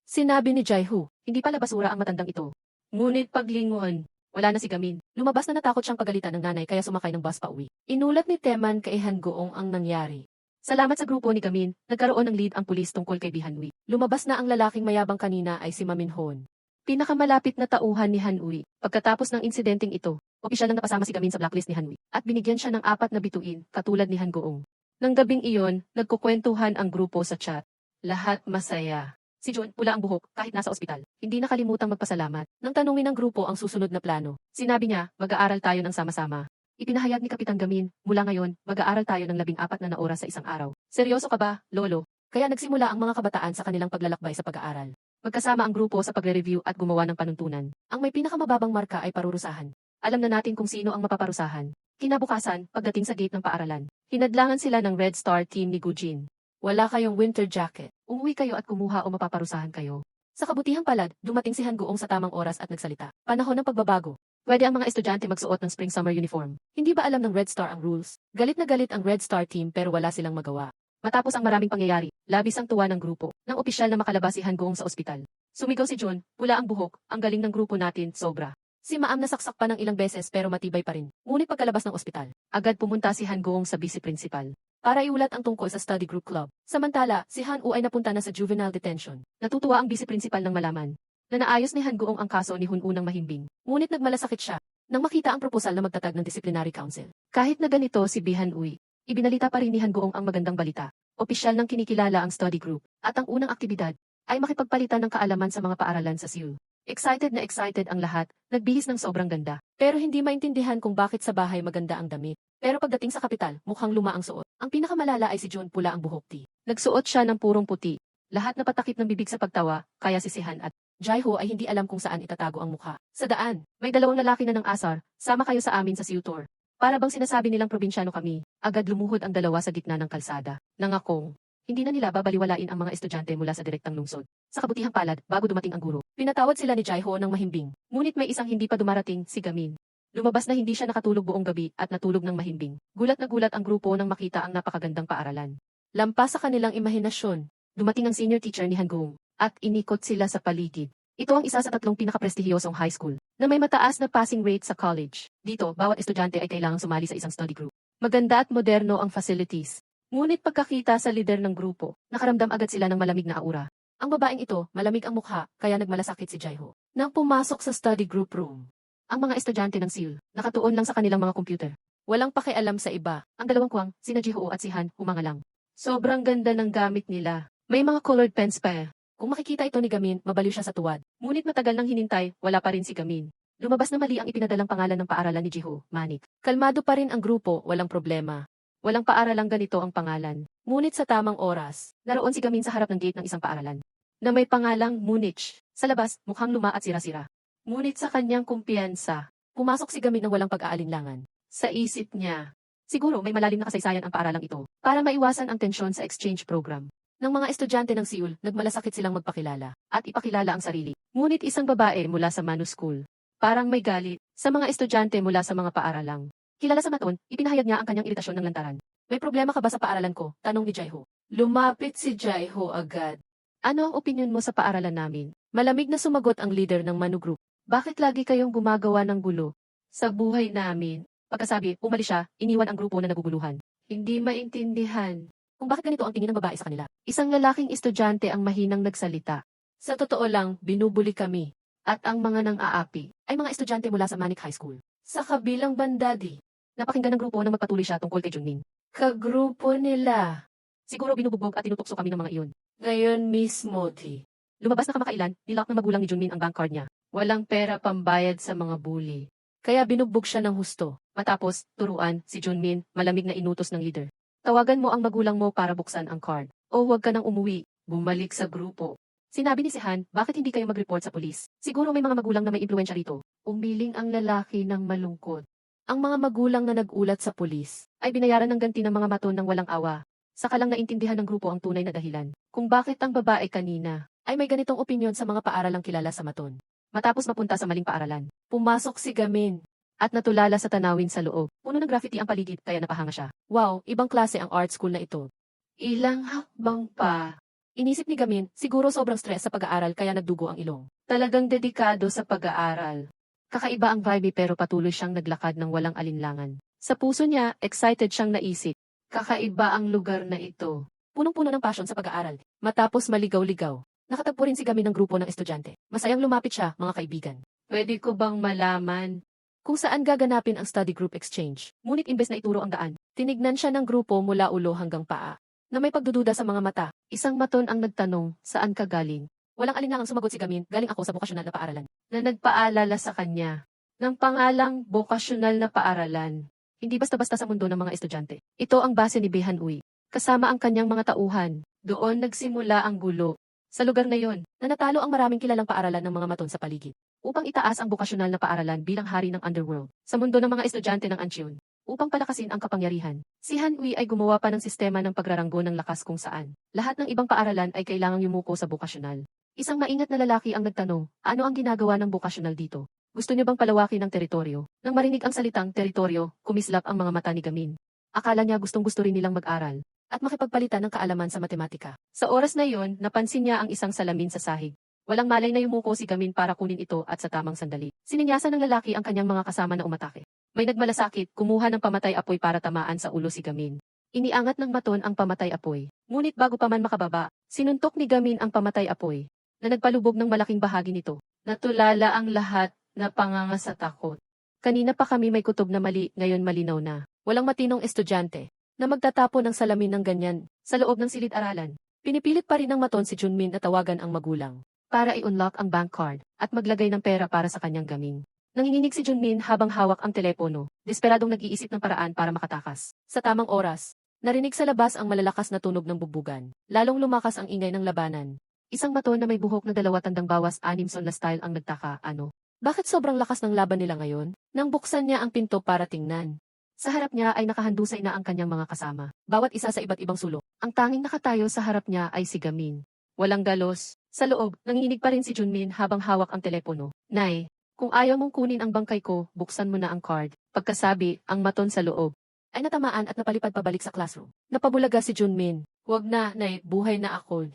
Sinabi ni Jaiho, hindi pala basura ang matandang ito. Ngunit paglingon, wala na si Gamin. Lumabas na natakot siyang pagalitan ng nanay kaya sumakay ng bus pa uwi. Inulat ni Temman kay Han Goong ang nangyari. Salamat sa grupo ni Gamin, nagkaroon ng lead ang pulis tungkol kay Bihanwi. Lumabas na ang lalaking mayabang kanina ay si Maminhon. Pinakamalapit na tauhan ni Hanui. Pagkatapos ng insidenteng ito, opisyal nang napasama si Gamin sa blacklist ni Hanui at binigyan siya ng 4 na bituin katulad ni Han Goong. Nang gabing iyon, nagkukwentuhan ang grupo sa chat. Lahat masaya. Si John, pula ang buhok, kahit nasa ospital. Hindi nakalimutang magpasalamat. Nang tanungin ng grupo ang susunod na plano, sinabi niya, mag-aaral tayo ng sama-sama. Ipinahayag ni Kapitan Gamin, mula ngayon, mag-aaral tayo ng 14 na oras sa isang araw. Seryoso ka ba, Lolo? Kaya nagsimula ang mga kabataan sa kanilang paglalakbay sa pag-aaral. Magkasama ang grupo sa pagre-review at gumawa ng panuntunan. Ang may pinakamababang marka ay parurusahan. Alam na natin kung sino ang mapaparusahan. Kinabukasan, pagdating sa gate ng paaralan, hinadlangan sila ng Red Star team ni Gujin. Wala kayong winter jacket. Umuwi kayo at kumuha o mapaparusahan kayo. Sa kabutihang palad, dumating si Han Goong sa tamang oras at nagsalita. Panahon ng pagbabago. Pwede ang mga estudyante magsuot ng spring-summer uniform. Hindi ba alam ng Red Star ang rules? Galit na galit ang Red Star team pero wala silang magawa. Matapos ang maraming pangyayari, labis ang tuwa ng grupo, nang opisyal na makalabas si Han Goong sa ospital. Sumigaw si John, pula ang buhok, ang galing ng grupo natin, sobra. Si Maam nasaksak pa ng ilang beses pero matibay pa rin. Ngunit pagkalabas ng ospital, agad pumunta si Han Goong sa vice principal para iulat ang tungkol sa study group club. Samantala, si Han U ay napunta na sa juvenile detention. Natutuwa ang vice principal nang malaman na naayos ni Han Goong ang kaso ni Hun Unang mahimbing. Ngunit nagmalasakit siya nang makita ang proposal na magtatag ng disciplinary council. Kahit na ganito si Bihan Uy, ibinalita pa rin ni Han Goong ang magandang balita. Opisyal nang kinikilala ang study group at ang unang aktibidad ay makipagpalitan ng kaalaman sa mga paaralan sa Seoul. Excited na excited ang lahat, nagbihis ng sobrang ganda. Pero hindi maintindihan kung bakit sa bahay maganda ang damit. Pero pagdating sa kapital, mukhang luma ang suot. Ang pinakamalala ay si John, pula ang buhok ti. Nagsuot siya ng purong puti. Lahat napatakip ng bibig sa pagtawa, kaya si Sihan at Jaiho ay hindi alam kung saan itatago ang mukha. Sa daan, may 2 lalaki na ng asar, sama kayo sa amin sa Seoul tour. Para bang sinasabi nilang probinsyano kami, agad lumuhod ang 2 sa gitna ng kalsada. Nangakong, hindi na nila babaliwalain ang mga estudyante mula sa direktang lungsod. Sa kabutihang palad, bago dumating ang guro, pinatawad sila ni Jaiho ng mahimbing. Ngunit may isang hindi pa dumarating, si Gamin. Lumabas na hindi siya nakatulog buong gabi at natulog ng mahimbing. Gulat na gulat ang grupo nang makita ang napakagandang paaralan. Lampas sa kanilang imahinasyon, dumating ang senior teacher ni Han Goong at inikot sila sa paligid. Ito ang isa sa 3 pinakaprestihiyosong high school na may mataas na passing rate sa college. Dito, bawat estudyante ay kailangang sumali sa isang study group. Maganda at moderno ang facilities. Ngunit pagkakita sa lider ng grupo, nakaramdam agad sila ng malamig na aura. Ang babaeng ito, malamig ang mukha, kaya nagmalasakit si Jaiho. Nang pumasok sa study group room, ang mga estudyante ng Seoul, nakatuon lang sa kanilang mga computer. Walang pakialam sa iba. Ang 2 kuwang, sina Jihoo at si Han, humanga lang. Sobrang ganda ng gamit nila. May mga colored pens pa. Kung makikita ito ni Gamin, mabaliw siya sa tuwad. Ngunit matagal nang hinintay, wala pa rin si Gamin. Lumabas na mali ang ipinadalang pangalan ng paaralan ni Jihoo, Manik. Kalmado pa rin ang grupo, walang problema. Walang paaralang ganito ang pangalan. Ngunit sa tamang oras, naroon si Gamin sa harap ng gate ng isang paaralan na may pangalang Munich. Sa labas, mukhang luma at sira-sira. Ngunit sa kanyang kumpiyansa, pumasok si Gamin ng walang pag-aalinlangan. Sa isip niya, siguro may malalim na kasaysayan ang paaralang ito para maiwasan ang tensyon sa exchange program. Ng mga estudyante ng Seoul, nagmalasakit silang magpakilala at ipakilala ang sarili. Ngunit isang babae mula sa Manu School, parang may galit sa mga estudyante mula sa mga paaralang. Kilala sa Maton, ipinahayag niya ang kanyang iritasyon ng lantaran. May problema ka ba sa paaralan ko? Tanong ni Jaiho. Lumapit si Jaiho agad. Ano ang opinyon mo sa paaralan namin? Malamig na sumagot ang leader ng Manu Group. Bakit lagi kayong gumagawa ng gulo sa buhay namin? Pagkasabi, umalis siya, iniwan ang grupo na naguguluhan. Hindi maintindihan kung bakit ganito ang tingin ng babae sa kanila. Isang lalaking estudyante ang mahinang nagsalita. Sa totoo lang, binubuli kami. At ang mga nang-aapi ay mga estudyante mula sa Manic High School. Sa kabilang banda napakinggan ng grupo na magpatuloy siya tungkol kay Junmin. Kagrupo nila. Siguro binubugbog at tinutokso kami ng mga iyon. Ngayon mismo, lumabas na kamakailan, nilak ng magulang ni Junmin ang bank card niya. Walang pera pambayad sa mga bully. Kaya binugbog siya ng husto. Matapos, turuan, si Junmin, malamig na inutos ng leader. Tawagan mo ang magulang mo para buksan ang card. O huwag ka nang umuwi. Bumalik sa grupo. Sinabi ni si Han, bakit hindi kayo mag-report sa pulis? Siguro may mga magulang na may impluwensya rito. Umiling ang lalaki ng malungkot. Ang mga magulang na nag-ulat sa pulis ay binayaran ng ganti ng mga Maton ng walang awa. Saka lang naintindihan ng grupo ang tunay na dahilan kung bakit ang babae kanina ay may ganitong opinyon sa mga paaralang kilala sa Maton. Matapos mapunta sa maling paaralan, pumasok si Gamin at natulala sa tanawin sa loob. Puno ng graffiti ang paligid kaya napahanga siya. Wow, ibang klase ang art school na ito. Ilang hakbang pa. Inisip ni Gamin, siguro sobrang stress sa pag-aaral kaya nagdugo ang ilong. Talagang dedikado sa pag-aaral. Kakaiba ang vibe pero patuloy siyang naglakad ng walang alinlangan. Sa puso niya, excited siyang naisip. Kakaiba ang lugar na ito. Punong-puno ng passion sa pag-aaral. Matapos maligaw-ligaw, nakatagpo rin si Gamin ng grupo ng estudyante. Masayang lumapit siya, mga kaibigan. Pwede ko bang malaman kung saan gaganapin ang study group exchange? Ngunit imbes na ituro ang daan, tinignan siya ng grupo mula ulo hanggang paa. Na may pagdududa sa mga mata, isang Maton ang nagtanong, saan ka galing? Walang alinlangang sumagot si Gamin, galing ako sa bokasyonal na paaralan. Na nagpaalala sa kanya ng pangalang bokasyonal na paaralan. Hindi basta-basta sa mundo ng mga estudyante. Ito ang base ni Behan Uy. Kasama ang kanyang mga tauhan. Doon nagsimula ang gulo. Sa lugar na yon, nanatalo ang maraming kilalang paaralan ng mga Maton sa paligid. Upang itaas ang bokasyonal na paaralan bilang hari ng underworld. Sa mundo ng mga estudyante ng Ancheon. Upang palakasin ang kapangyarihan, si Han Uy ay gumawa pa ng sistema ng pagraranggo ng lakas kung saan lahat ng ibang paaralan ay kailangang yumuko sa bokasyonal. Isang maingat na lalaki ang nagtanong, ano ang ginagawa ng bokasyonal dito? Gusto niyo bang palawakin ang teritoryo? Nang marinig ang salitang teritoryo, kumislap ang mga mata ni Gamin. Akala niya gustong-gusto rin nilang mag-aral at makipagpalitan ng kaalaman sa matematika. Sa oras na iyon, napansin niya ang isang salamin sa sahig. Walang malay na yumuko si Gamin para kunin ito at sa tamang sandali. Sininyasan ng lalaki ang kanyang mga kasama na umatake. May nagmalasakit, kumuha ng pamatay-apoy para tamaan sa ulo si Gamin. Iniangat ng Maton ang pamatay-apoy. Ngunit bago pa man makababa, sinuntok ni Gamin ang pamatay-apoy na nagpalubog ng malaking bahagi nito. Natulala ang lahat na panganga sa takot. Kanina pa kami may kutob na mali, ngayon malinaw na. Walang matinong estudyante na magtatapo ng salamin ng ganyan sa loob ng silid-aralan. Pinipilit pa rin ng Maton si Junmin na tawagan ang magulang para i-unlock ang bank card at maglagay ng pera para sa kanyang gaming. Nanginginig si Junmin habang hawak ang telepono, desperadong nag-iisip ng paraan para makatakas. Sa tamang oras, narinig sa labas ang malalakas na tunog ng bugbugan. Lalong lumakas ang ingay ng labanan. Isang Maton na may buhok na 2 tandang bawas 6 son na style ang nagtaka, ano? Bakit sobrang lakas ng laban nila ngayon? Nang buksan niya ang pinto para tingnan. Sa harap niya ay nakahandusay na ang kanyang mga kasama, bawat isa sa iba't ibang sulok. Ang tanging nakatayo sa harap niya ay si Gamin. Walang galos. Sa loob, nanginginig pa rin si Junmin habang hawak ang telepono. Nay, kung ayaw mong kunin ang bangkay ko, buksan mo na ang card. Pagkasabi, ang Maton sa loob ay natamaan at napalipad pabalik sa classroom. Napabulaga si Junmin. Wag na, Nay, buhay na ako.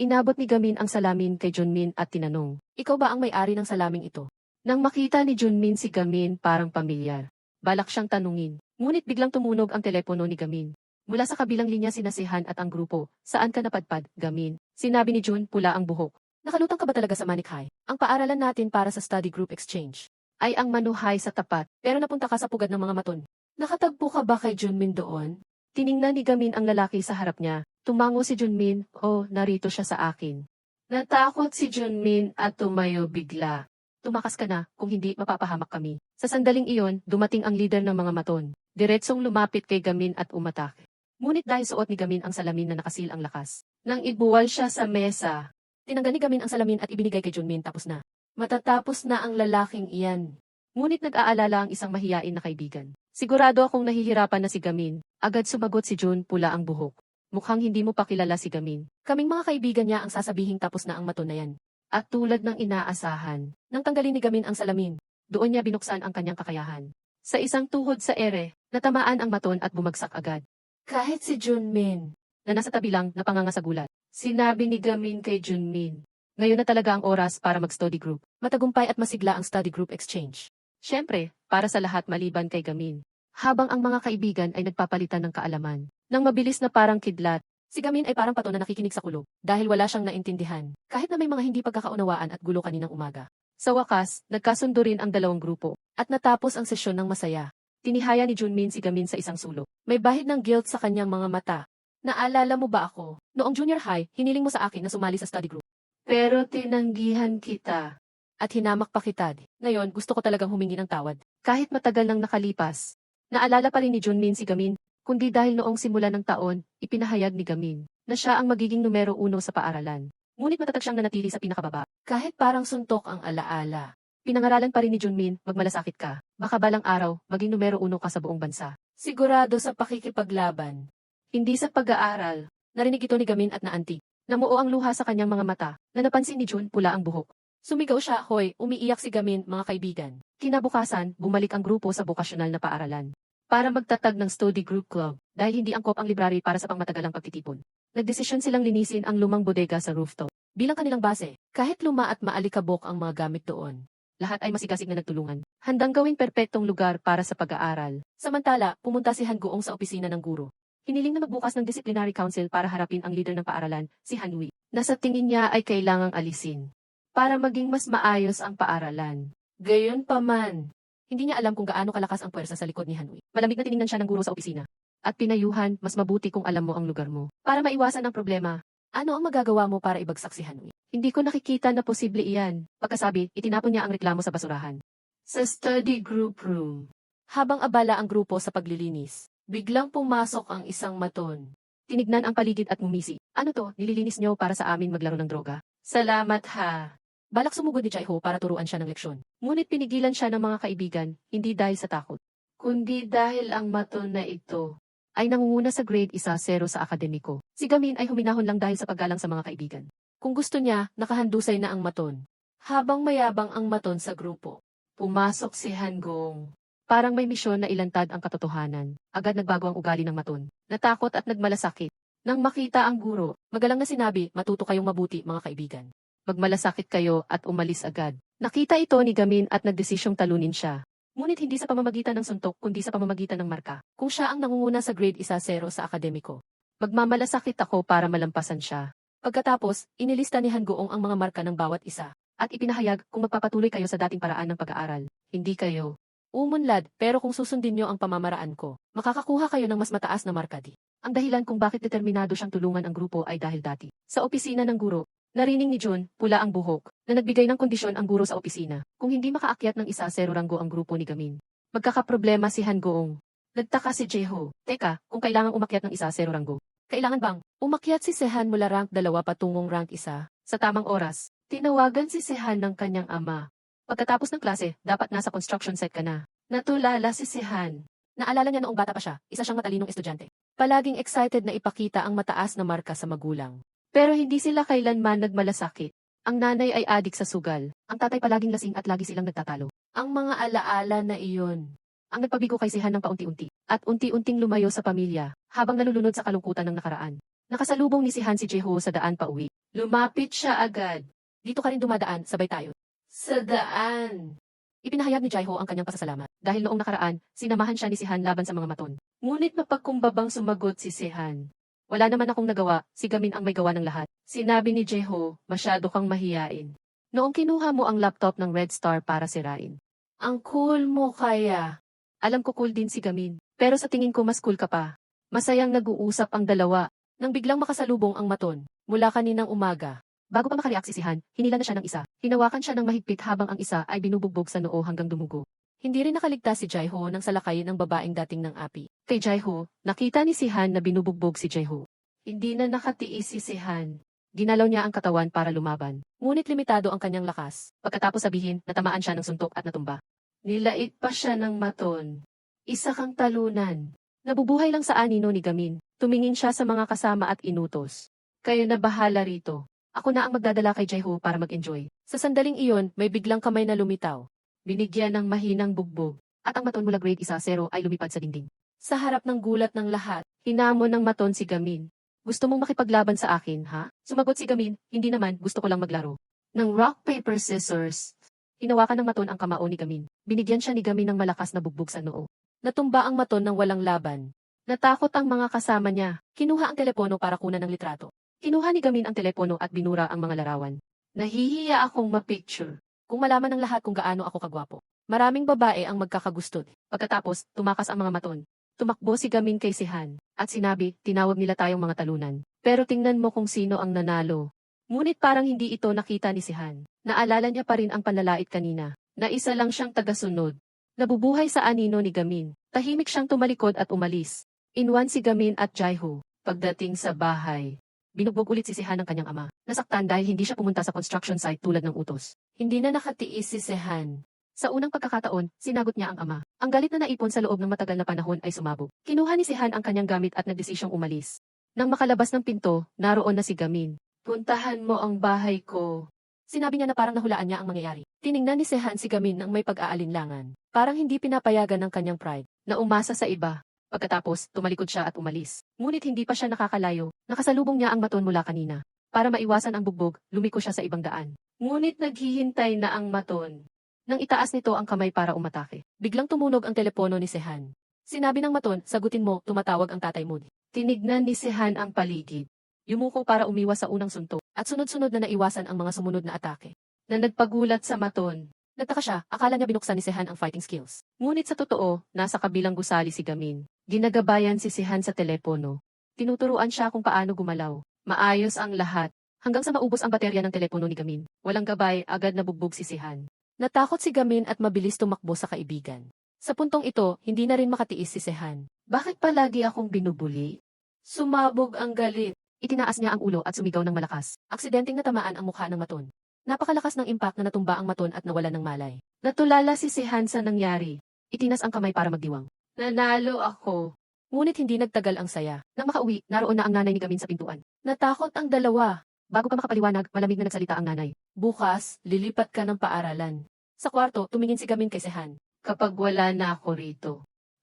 Inabot ni Gamin ang salamin kay Junmin at tinanong, ikaw ba ang may-ari ng salaming ito? Nang makita ni Junmin si Gamin parang pamilyar. Balak siyang tanungin, ngunit biglang tumunog ang telepono ni Gamin. Mula sa kabilang linya sinasihan at ang grupo, saan ka napadpad, Gamin? Sinabi ni Jun, pula ang buhok. Nakalutang ka ba talaga sa Manic High? Ang paaralan natin para sa study group exchange ay ang Manu High sa tapat, pero napunta ka sa pugad ng mga Maton. Nakatagpo ka ba kay Junmin doon? Tiningnan ni Gamin ang lalaki sa harap niya. Tumango si Junmin, oh, narito siya sa akin. Natakot si Junmin at tumayo bigla. Tumakas ka na, kung hindi mapapahamak kami. Sa sandaling iyon, dumating ang leader ng mga Maton. Diretsong lumapit kay Gamin at umatake. Ngunit dahil suot ni Gamin ang salamin na nakasil ang lakas. Nang ibuwal siya sa mesa, tinanggal ni Gamin ang salamin at ibinigay kay Junmin tapos na. Matatapos na ang lalaking iyan. Ngunit nag-aalala ang isang mahiyain na kaibigan. Sigurado akong nahihirapan na si Gamin. Agad sumagot si Jun, pula ang buhok. Mukhang hindi mo pa kilala si Gamin. Kaming mga kaibigan niya ang sasabihing tapos na ang maton na yan. At tulad ng inaasahan, nang tanggalin ni Gamin ang salamin, doon niya binuksan ang kanyang kakayahan. Sa isang tuhod sa ere, natamaan ang maton at bumagsak agad. Kahit si Junmin, na nasa tabi lang, napanganga sa gulat. Sinabi ni Gamin kay Junmin, ngayon na talaga ang oras para mag-study group. Matagumpay at masigla ang study group exchange. Siyempre, para sa lahat maliban kay Gamin. Habang ang mga kaibigan ay nagpapalitan ng kaalaman. Nang mabilis na parang kidlat, si Gamin ay parang pato na nakikinig sa kulo dahil wala siyang naintindihan. Kahit na may mga hindi pagkakaunawaan at gulo kaninang umaga. Sa wakas, nagkasundo rin ang dalawang grupo at natapos ang sesyon ng masaya. Tinihaya ni Junmin si Gamin sa isang sulok. May bahid ng guilt sa kanyang mga mata. Naalala mo ba ako? Noong junior high, hiniling mo sa akin na sumali sa study group. Pero tinanggihan kita. At hinamak pa kita. Ngayon, gusto ko talagang humingi ng tawad. Kahit matagal nang nakalipas. Naalala pa rin ni Junmin si Gamin, kundi dahil noong simula ng taon, ipinahayag ni Gamin na siya ang magiging numero 1 sa paaralan. Ngunit matatag siyang nanatili sa pinakababa. Kahit parang suntok ang alaala. Pinangaralan pa rin ni Junmin, magmalasakit ka. Baka balang araw, maging numero 1 ka sa buong bansa. Sigurado sa pakikipaglaban. Hindi sa pag-aaral. Narinig ito ni Gamin at naantig. Namuo ang luha sa kanyang mga mata, na napansin ni Jun pula ang buhok. Sumigaw siya, hoy, umiiyak si Gamin, mga kaibigan. Kinabukasan, bumalik ang grupo sa bokasyonal na paaralan. Para magtatag ng study group club, dahil hindi angkop ang library para sa pangmatagalang pagtitipon. Nagdesisyon silang linisin ang lumang bodega sa rooftop. Bilang kanilang base, kahit luma at maalikabok ang mga gamit doon. Lahat ay masigasig na nagtulungan. Handang gawing perpektong lugar para sa pag-aaral. Samantala, pumunta si Han Goong sa opisina ng guro. Hiniling na magbukas ng disciplinary council para harapin ang leader ng paaralan, si Han Hui, na sa tingin niya ay kailangang alisin. Para maging mas maayos ang paaralan. Gayunpaman, hindi niya alam kung gaano kalakas ang puwersa sa likod ni Han Hui. Malamig na tiningnan siya ng guro sa opisina. At pinayuhan, mas mabuti kung alam mo ang lugar mo. Para maiwasan ang problema, ano ang magagawa mo para ibagsak si Han Hui? Hindi ko nakikita na posible iyan. Pagkasabi, itinapon niya ang reklamo sa basurahan. Sa study group room. Habang abala ang grupo sa paglilinis, biglang pumasok ang isang maton. Tinignan ang paligid at ngumisi. Ano to, nililinis niyo para sa amin maglaro ng droga? Salamat ha. Balak sumugod ni Jaiho para turuan siya ng leksyon. Ngunit pinigilan siya ng mga kaibigan, hindi dahil sa takot. Kundi dahil ang maton na ito ay nangunguna sa grade 1-0 sa akademiko. Si Gamin ay huminahon lang dahil sa paggalang sa mga kaibigan. Kung gusto niya, nakahandusay na ang maton. Habang mayabang ang maton sa grupo, pumasok si Han Gong. Parang may misyon na ilantad ang katotohanan. Agad nagbago ang ugali ng maton. Natakot at nagmalasakit. Nang makita ang guro, magalang na sinabi, matuto kayong mabuti mga kaibigan. Magmalasakit kayo at umalis agad. Nakita ito ni Gamin at nagdesisyong talunin siya. Ngunit hindi sa pamamagitan ng suntok kundi sa pamamagitan ng marka. Kung siya ang nangunguna sa grade 1-0 sa akademiko. Magmamalasakit ako para malampasan siya. Pagkatapos, inilista ni Han Goong ang mga marka ng bawat isa. At ipinahayag kung magpapatuloy kayo sa dating paraan ng pag-aaral. Hindi kayo umunlad, pero kung susundin niyo ang pamamaraan ko, makakakuha kayo ng mas mataas na marka di. Ang dahilan kung bakit determinado siyang tulungan ang grupo ay dahil dati. Sa opisina ng guro, narinig ni Jun, pula ang buhok, na nagbigay ng kondisyon ang guro sa opisina. Kung hindi makaakyat ng 1-0 ranggo ang grupo ni Gamin, magkakaproblema si Han Goong. Nagtaka si Jaiho, teka, kung kailangang umakyat ng 1-0 ranggo. Kailangan bang umakyat si Sehan mula rank 2 patungong rank 1 sa tamang oras? Tinawagan si Sehan ng kanyang ama. Pagkatapos ng klase, dapat nasa construction site ka na. Natulala si Sehan. Naalala niya noong bata pa siya, isa siyang matalinong estudyante. Palaging excited na ipakita ang mataas na marka sa magulang. Pero hindi sila kailanman nagmalasakit. Ang nanay ay adik sa sugal. Ang tatay palaging lasing at lagi silang nagtatalo. Ang mga alaala na iyon ang nagpabigo kay Sehan ng paunti-unti. At unti-unting lumayo sa pamilya habang nalulunod sa kalungkutan ng nakaraan. Nakasalubong ni Sehan si Jaiho sa daan pa uwi. Lumapit siya agad. Dito ka rin dumadaan, sabay tayo. Sa daan. Ipinahayag ni Jaiho ang kanyang pasasalamat. Dahil noong nakaraan, sinamahan siya ni Sehan laban sa mga maton. Ngunit mapagkumbabang sumagot si Sehan. Wala naman akong nagawa, si Gamin ang may gawa ng lahat. Sinabi ni Jaiho, masyado kang mahiyain. Noong kinuha mo ang laptop ng Red Star para sirain. Ang cool mo kaya. Alam ko cool din si Gamin, pero sa tingin ko mas cool ka pa. Masayang nag-uusap ang dalawa, nang biglang makasalubong ang maton, mula kaninang umaga. Bago pa makareact si Sehan, hinila na siya ng isa. Hinawakan siya ng mahigpit habang ang isa ay binubugbog sa noo hanggang dumugo. Hindi rin nakaligtas si Jaiho nang salakayin ng babaeng dating ng api. Kay Jaiho, nakita ni Sehan na binubugbog si Jaiho. Hindi na nakatiis si Sehan. Ginalaw niya ang katawan para lumaban. Ngunit limitado ang kanyang lakas. Pagkatapos sabihin, natamaan siya ng suntok at natumba. Nilait pa siya ng maton. Isa kang talunan. Nabubuhay lang sa anino ni Gamin. Tumingin siya sa mga kasama at inutos. Kayo na bahala rito. Ako na ang magdadala kay Jaiho para mag-enjoy. Sa sandaling iyon, may biglang kamay na lumitaw. Binigyan ng mahinang bugbog. At ang maton mula grade 1-0 ay lumipad sa dingding. Sa harap ng gulat ng lahat, hinamon ng maton si Gamin. Gusto mong makipaglaban sa akin, ha? Sumagot si Gamin, hindi naman, gusto ko lang maglaro. Ng rock, paper, scissors. Hinawakan ng maton ang kamao ni Gamin. Binigyan siya ni Gamin ng malakas na bugbog sa noo. Natumba ang maton ng walang laban. Natakot ang mga kasama niya. Kinuha ang telepono para kunan ng litrato. Kinuha ni Gamin ang telepono at binura ang mga larawan. Nahihiya akong mapicture. Kung malaman ng lahat kung gaano ako kagwapo. Maraming babae ang magkakagusto. Pagkatapos, tumakas ang mga maton. Tumakbo si Gamin kay Sihan. At sinabi, tinawag nila tayong mga talunan. Pero tingnan mo kung sino ang nanalo. Ngunit parang hindi ito nakita ni Sihan. Naalala niya pa rin ang panlalait kanina. Na isa lang siyang tagasunod. Nabubuhay sa anino ni Gamin. Tahimik siyang tumalikod at umalis. Inwan si Gamin at Jaiho. Pagdating sa bahay, binugbog ulit si Sihan ng kanyang ama. Nasaktan dahil hindi siya pumunta sa construction site tulad ng utos. Hindi na nakatiis si Sihan. Sa unang pagkakataon, sinagot niya ang ama. Ang galit na naipon sa loob ng matagal na panahon ay sumabog. Kinuha ni Sihan ang kanyang gamit at nagdesisyong umalis. Nang makalabas ng pinto, naroon na si Gamin. Puntahan mo ang bahay ko. Sinabi niya na parang nahulaan niya ang mangyayari. Tiningnan ni Sihan si Gamin ng may pag-aalinlangan. Parang hindi pinapayagan ng kanyang pride na umasa sa iba. Pagkatapos, tumalikod siya at umalis. Ngunit hindi pa siya nakakalayo. Nakasalubong niya ang maton mula kanina. Para maiwasan ang bugbog, lumiko siya sa ibang daan. Ngunit naghihintay na ang maton. Nang itaas nito ang kamay para umatake. Biglang tumunog ang telepono ni Sihan. Sinabi ng maton, sagutin mo, tumatawag ang tatay mo. Tinignan ni Sihan ang paligid. Yumuko para umiwas sa unang suntok. At sunod-sunod na naiwasan ang mga sumunod na atake. Na nagpagulat sa maton. Nagtaka siya, akala niya binuksan ni Sihan ang fighting skills. Ngunit sa totoo, nasa kabilang gusali si Gamin. Ginagabayan si Sihan sa telepono. Tinuturuan siya kung paano gumalaw. Maayos ang lahat. Hanggang sa maubos ang baterya ng telepono ni Gamin. Walang gabay, agad nabugbog si Sihan. Natakot si Gamin at mabilis tumakbo sa kaibigan. Sa puntong ito, hindi na rin makatiis si Sihan. Bakit palagi akong binubuli? Sumabog ang galit. Itinaas niya ang ulo at sumigaw ng malakas. Aksidenteng natamaan ang mukha ng maton. Napakalakas ng impact na natumba ang maton at nawalan ng malay. Natulala si Sihan sa nangyari. Itinas ang kamay para magdiwang. Nanalo ako. Ngunit hindi nagtagal ang saya. Nang makauwi, naroon na ang nanay ni Gamin sa pintuan. Natakot ang dalawa. Bago pa makapaliwanag, malamig na nagsalita ang nanay. Bukas, lilipat ka ng paaralan. Sa kwarto, tumingin si Gamin kay Sihan. Kapag wala na ako rito,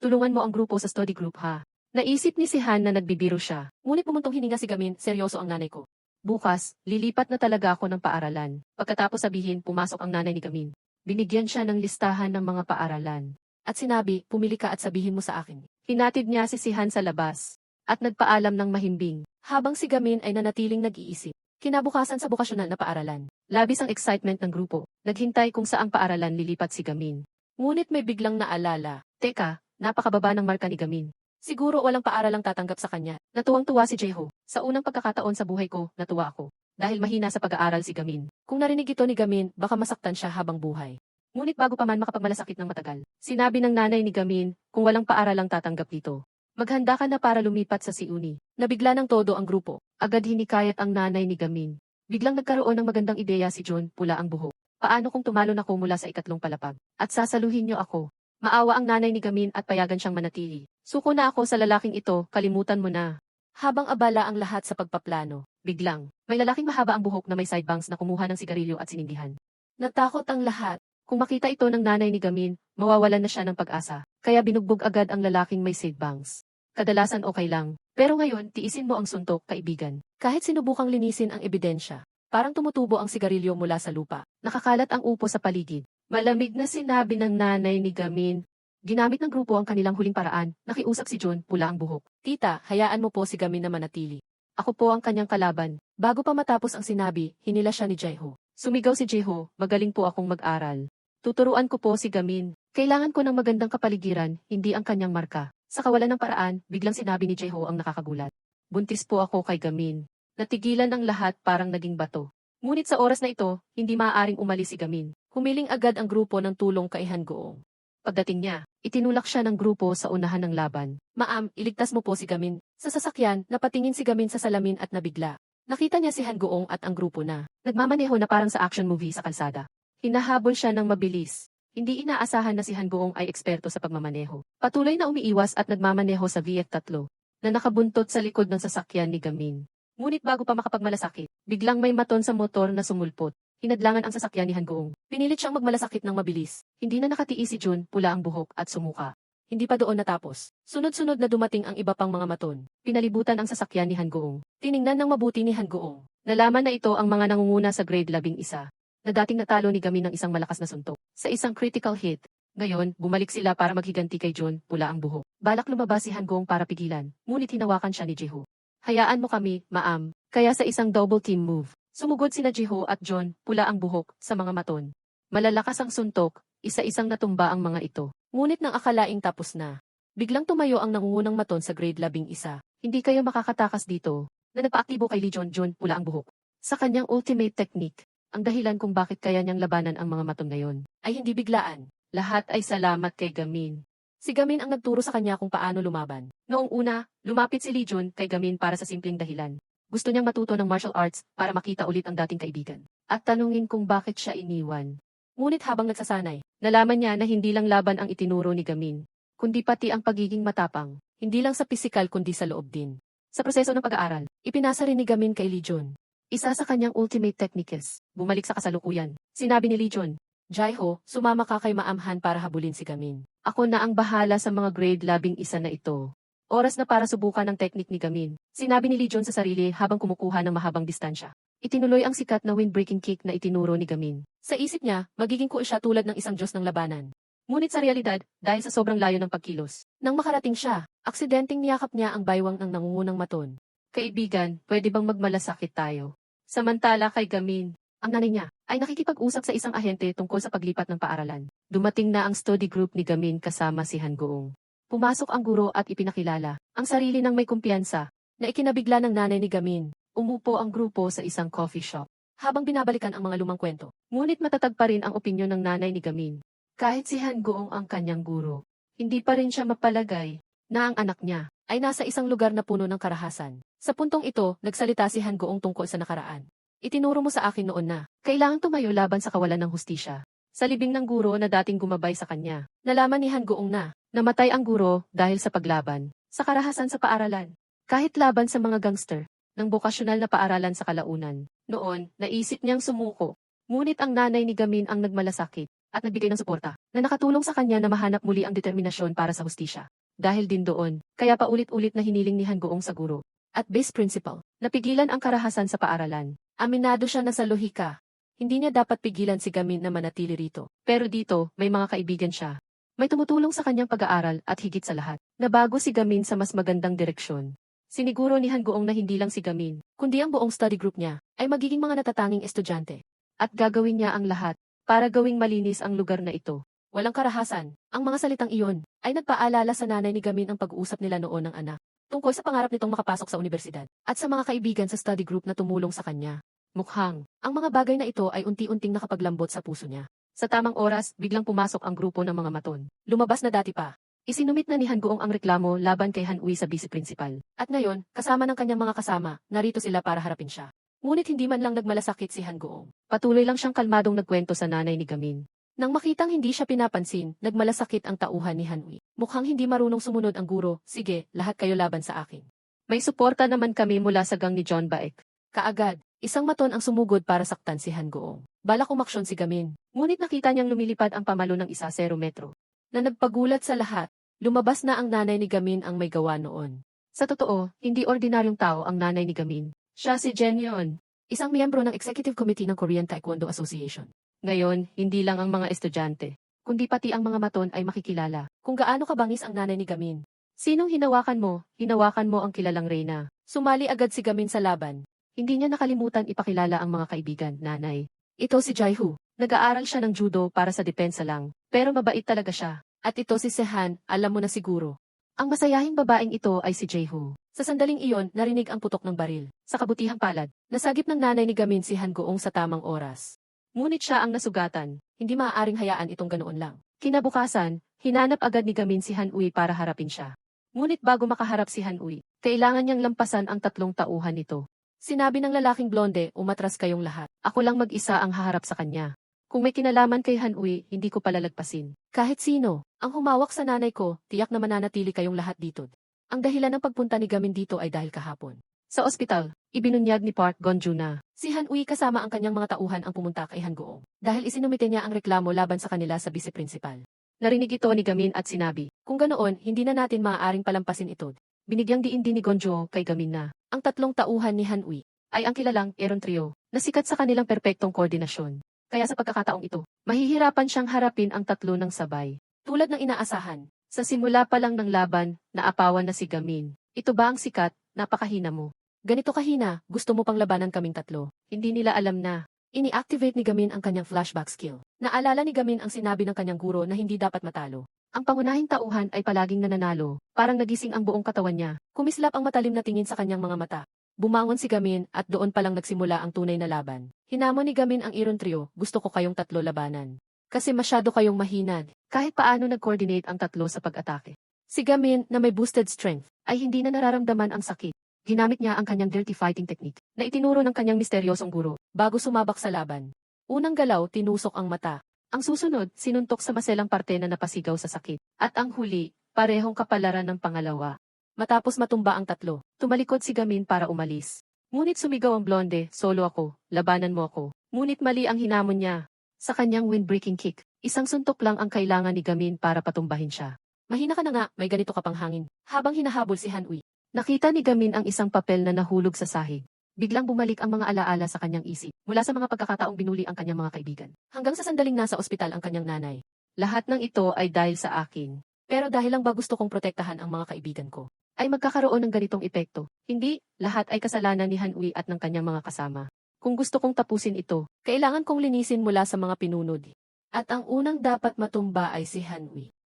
tulungan mo ang grupo sa study group ha. Naisip ni Sihan na nagbibiro siya. Ngunit pumuntong hininga si Gamin, seryoso ang nanay ko. Bukas, lilipat na talaga ako ng paaralan. Pagkatapos sabihin, pumasok ang nanay ni Gamin. Binigyan siya ng listahan ng mga paaralan. At sinabi, pumili ka at sabihin mo sa akin. Hinatid niya si Sihan sa labas. At nagpaalam ng mahimbing. Habang si Gamin ay nanatiling nag-iisip. Kinabukasan sa bokasyonal na paaralan. Labis ang excitement ng grupo. Naghintay kung saang paaralan lilipat si Gamin. Ngunit may biglang naalala. Teka, napakababa ng marka ni Gamin. Siguro walang paaralang tatanggap sa kanya. Natuwang-tuwa si Jaiho. Sa unang pagkakataon sa buhay ko, natuwa ako. Dahil mahina sa pag-aaral si Gamin. Kung narinig ito ni Gamin, baka masaktan siya habang buhay. Ngunit bago pa man makapagmalasakit ng matagal, sinabi ng nanay ni Gamin, kung walang paaralang tatanggap dito. Maghanda ka na para lumipat sa Siuni. Nabigla ng todo ang grupo. Agad hinikayat ang nanay ni Gamin. Biglang nagkaroon ng magandang ideya si John, pula ang buhok. Paano kung tumalon ako mula sa ikatlong palapag? At sasaluhin niyo ako. Maawa ang nanay ni Gamin at payagan siyang manatili. Suko na ako sa lalaking ito, kalimutan mo na. Habang abala ang lahat sa pagpaplano, biglang, may lalaking mahaba ang buhok na may sidebangs na kumuha ng sigarilyo at sinindihan. Natakot ang lahat. Kung makita ito ng nanay ni Gamin, mawawalan na siya ng pag-asa. Kaya binugbog agad ang lalaking may sidebangs. Kadalasan okay lang. Pero ngayon, tiisin mo ang suntok, kaibigan. Kahit sinubukang linisin ang ebidensya, parang tumutubo ang sigarilyo mula sa lupa. Nakakalat ang upo sa paligid. Malamig na sinabi ng nanay ni Gamin. Ginamit ng grupo ang kanilang huling paraan. Nakiusap si John, pula ang buhok. Tita, hayaan mo po si Gamin na manatili. Ako po ang kanyang kalaban. Bago pa matapos ang sinabi, hinila siya ni Jaiho. Sumigaw si Jaiho, magaling po akong mag-aral. Tuturuan ko po si Gamin. Kailangan ko ng magandang kapaligiran, hindi ang kanyang marka. Sa kawalan ng paraan, biglang sinabi ni Jaiho ang nakakagulat. Buntis po ako kay Gamin. Natigilan ang lahat parang naging bato. Ngunit sa oras na ito, hindi maaaring umalis si Gamin. Humiling agad ang grupo ng tulong kay Han Goong. Pagdating niya, itinulak siya ng grupo sa unahan ng laban. Ma'am, iligtas mo po si Gamin. Sa sasakyan, napatingin si Gamin sa salamin at nabigla. Nakita niya si Han Goong at ang grupo na. Nagmamaneho na parang sa action movie sa kalsada. Hinahabol siya ng mabilis. Hindi inaasahan na si Han Goong ay eksperto sa pagmamaneho. Patuloy na umiiwas at nagmamaneho sa VF3. na nakabuntot sa likod ng sasakyan ni Gamin. Ngunit bago pa makapagmalasakit, biglang may maton sa motor na sumulpot. Hinadlangan ang sasakyan ni Hangoong. Pinilit siyang magmalasakit ng mabilis. Hindi na nakatiis si Jun, pula ang buhok at sumuka. Hindi pa doon natapos. Sunod-sunod na dumating ang iba pang mga maton. Pinalibutan ang sasakyan ni Hangoong. Tiningnan ng mabuti ni Hangoong. Nalaman na ito ang mga nangunguna sa grade 11, na dating natalo ni Gamin ng isang malakas na suntok. Sa isang critical hit. Ngayon, bumalik sila para maghiganti kay Jun, pula ang buhok. Balak lumabas si Hangoong para pigilan, ngunit hinawakan siya ni Jiho. Hayaan mo kami, ma'am. Kaya sa isang double team move, sumugod sina Jiho at John, pula ang buhok, sa mga maton. Malalakas ang suntok, isa-isang natumba ang mga ito. Ngunit nang akalaing tapos na, biglang tumayo ang nangungunang maton sa grade 11. Hindi kayo makakatakas dito, na nagpaaktibo kay Lee John, pula ang buhok. Sa kanyang ultimate technique, ang dahilan kung bakit kaya niyang labanan ang mga maton ngayon, ay hindi biglaan. Lahat ay salamat kay Gamin. Si Gamin ang nagturo sa kanya kung paano lumaban. Noong una, lumapit si Lee Jun kay Gamin para sa simpleng dahilan. Gusto niyang matuto ng martial arts para makita ulit ang dating kaibigan. At tanungin kung bakit siya iniwan. Ngunit habang nagsasanay, nalaman niya na hindi lang laban ang itinuro ni Gamin, kundi pati ang pagiging matapang, hindi lang sa pisikal kundi sa loob din. Sa proseso ng pag-aaral, ipinasa rin ni Gamin kay Lee Jun. Isa sa kanyang ultimate techniques, bumalik sa kasalukuyan. Sinabi ni Lee Jun, Jaiho, sumama ka kay Maamhan para habulin si Gamin. Ako na ang bahala sa mga grade 11 na ito. Oras na para subukan ang teknik ni Gamin. Sinabi ni Lee Jun sa sarili habang kumukuha ng mahabang distansya. Itinuloy ang sikat na windbreaking kick na itinuro ni Gamin. Sa isip niya, magiging cool siya tulad ng isang Diyos ng labanan. Ngunit sa realidad, dahil sa sobrang layo ng pagkilos, nang makarating siya, aksidenteng niyakap niya ang baywang ng nangungunang maton. Kaibigan, pwede bang magmalasakit tayo? Samantala kay Gamin, ang nanay niya, ay nakikipag-usap sa isang ahente tungkol sa paglipat ng paaralan. Dumating na ang study group ni Gamin kasama si Hangoong. Pumasok ang guro at ipinakilala ang sarili ng may kumpiyansa na ikinabigla ng nanay ni Gamin. Umupo ang grupo sa isang coffee shop habang binabalikan ang mga lumang kwento. Ngunit matatag pa rin ang opinyon ng nanay ni Gamin. Kahit si Hangoong ang kanyang guro, hindi pa rin siya mapalagay na ang anak niya ay nasa isang lugar na puno ng karahasan. Sa puntong ito, nagsalita si Hangoong tungkol sa nakaraan. Itinuro mo sa akin noon na kailangang tumayo laban sa kawalan ng hustisya. Sa libing ng guro na dating gumabay sa kanya, nalaman ni Hangoong na namatay ang guro dahil sa paglaban sa karahasan sa paaralan. Kahit laban sa mga gangster ng bokasyonal na paaralan sa kalaunan. Noon, naisip niyang sumuko. Ngunit ang nanay ni Gamin ang nagmalasakit at nagbigay ng suporta na nakatulong sa kanya na mahanap muli ang determinasyon para sa hustisya. Dahil din doon, kaya paulit-ulit na hiniling ni Hangoong sa guro at base principal na pigilan ang karahasan sa paaralan. Aminado siya na sa lohika. Hindi niya dapat pigilan si Gamin na manatili rito. Pero dito, may mga kaibigan siya. May tumutulong sa kanyang pag-aaral at higit sa lahat, nabago si Gamin sa mas magandang direksyon. Siniguro ni Hangoong na hindi lang si Gamin, kundi ang buong study group niya, ay magiging mga natatanging estudyante. At gagawin niya ang lahat, para gawing malinis ang lugar na ito. Walang karahasan. Ang mga salitang iyon, ay nagpaalala sa nanay ni Gamin ang pag-uusap nila noon ng anak. Tungkol sa pangarap nitong makapasok sa universidad, at sa mga kaibigan sa study group na tumulong sa kanya. Mukhang, ang mga bagay na ito ay unti-unting nakapaglambot sa puso niya. Sa tamang oras, biglang pumasok ang grupo ng mga maton. Lumabas na dati pa. Isinumit na ni Hangoong ang reklamo laban kay Hanui sa vice principal. At ngayon, kasama ng kanyang mga kasama, narito sila para harapin siya. Ngunit hindi man lang nagmalasakit si Hangoong. Patuloy lang siyang kalmadong nagkwento sa nanay ni Gamin. Nang makitang hindi siya pinapansin, nagmalasakit ang tauhan ni Hanui. Mukhang hindi marunong sumunod ang guro. Sige, lahat kayo laban sa akin. May suporta naman kami mula sa gang ni John Baek. Kaagad, isang maton ang sumugod para saktan si Hangoong. Balak umaksyon si Gamin. Ngunit nakita niyang lumilipad ang pamalo ng 1 metro. Na nagpagulat sa lahat, lumabas na ang nanay ni Gamin ang may gawa noon. Sa totoo, hindi ordinaryong tao ang nanay ni Gamin. Siya si Jen Yeon, isang miyembro ng Executive Committee ng Korean Taekwondo Association. Ngayon, hindi lang ang mga estudyante, kundi pati ang mga maton ay makikilala kung gaano kabangis ang nanay ni Gamin. Sinong hinawakan mo? Hinawakan mo ang kilalang reyna. Sumali agad si Gamin sa laban. Hindi niya nakalimutan ipakilala ang mga kaibigan, nanay. Ito si Jaiho. Nag-aaral siya ng judo para sa depensa lang, pero mabait talaga siya. At ito si Sehan, alam mo na siguro. Ang masayahing babaeng ito ay si Jaiho. Sa sandaling iyon, narinig ang putok ng baril. Sa kabutihang palad, nasagip ng nanay ni Gamin si Hangoong sa tamang oras. Ngunit siya ang nasugatan, hindi maaaring hayaan itong ganoon lang. Kinabukasan, hinanap agad ni Gamin si Hanui para harapin siya. Ngunit bago makaharap si Hanui, kailangan niyang lampasan ang 3 tauhan nito. Sinabi ng lalaking blonde, umatras kayong lahat. Ako lang mag-isa ang haharap sa kanya. Kung may kinalaman kay Hanui, hindi ko palalagpasin. Kahit sino, ang humawak sa nanay ko, tiyak na mananatili kayong lahat dito. Ang dahilan ng pagpunta ni Gamin dito ay dahil kahapon. Sa ospital, ibinunyag ni Park Gonju na si Han-Uy kasama ang kanyang mga tauhan ang pumunta kay Han-Goong dahil isinumite niya ang reklamo laban sa kanila sa vice-principal. Narinig ito ni Gamin at sinabi, kung ganoon, hindi na natin maaaring palampasin ito. Binigyang diin din ni Gonjo kay Gamin na ang tatlong tauhan ni Han-Uy ay ang kilalang Eron Trio na sikat sa kanilang perpektong koordinasyon. Kaya sa pagkakataong ito, mahihirapan siyang harapin ang tatlo ng sabay. Tulad ng inaasahan, sa simula pa lang ng laban, naapawan na si Gamin. Ito ba ang sikat? Napakahina mo. Ganito kahina, gusto mo pang labanan kaming tatlo. Hindi nila alam na ini-activate ni Gamin ang kanyang flashback skill. Naalala ni Gamin ang sinabi ng kanyang guro na hindi dapat matalo. Ang pangunahing tauhan ay palaging nananalo, parang nagising ang buong katawan niya. Kumislap ang matalim na tingin sa kanyang mga mata. Bumangon si Gamin at doon palang nagsimula ang tunay na laban. Hinamon ni Gamin ang Iron Trio, gusto ko kayong tatlo labanan. Kasi masyado kayong mahinad, kahit paano nag-coordinate ang tatlo sa pag-atake. Si Gamin na may boosted strength ay hindi na nararamdaman ang sakit. Ginamit niya ang kanyang dirty fighting technique na itinuro ng kanyang misteryosong guro bago sumabak sa laban. Unang galaw, tinusok ang mata. Ang susunod, sinuntok sa maselang parte na napasigaw sa sakit. At ang huli, parehong kapalaran ng pangalawa. Matapos matumba ang tatlo, tumalikod si Gamin para umalis. Ngunit sumigaw ang blonde, solo ako, labanan mo ako. Ngunit mali ang hinamon niya. Sa kanyang windbreaking kick, isang suntok lang ang kailangan ni Gamin para patumbahin siya. Mahina ka na nga, may ganito ka pang hangin. Habang hinahabol si Han-Uy, nakita ni Gamin ang isang papel na nahulog sa sahig. Biglang bumalik ang mga alaala sa kanyang isip, mula sa mga pagkakataong binuli ang kanyang mga kaibigan, hanggang sa sandaling nasa ospital ang kanyang nanay. Lahat ng ito ay dahil sa akin. Pero dahil lang ba gusto kong protektahan ang mga kaibigan ko, ay magkakaroon ng ganitong epekto. Hindi, lahat ay kasalanan ni Han-Uy at ng kanyang mga kasama. Kung gusto kong tapusin ito, kailangan kong linisin mula sa mga pinunod. At ang unang dapat matumba ay si Han-Uy.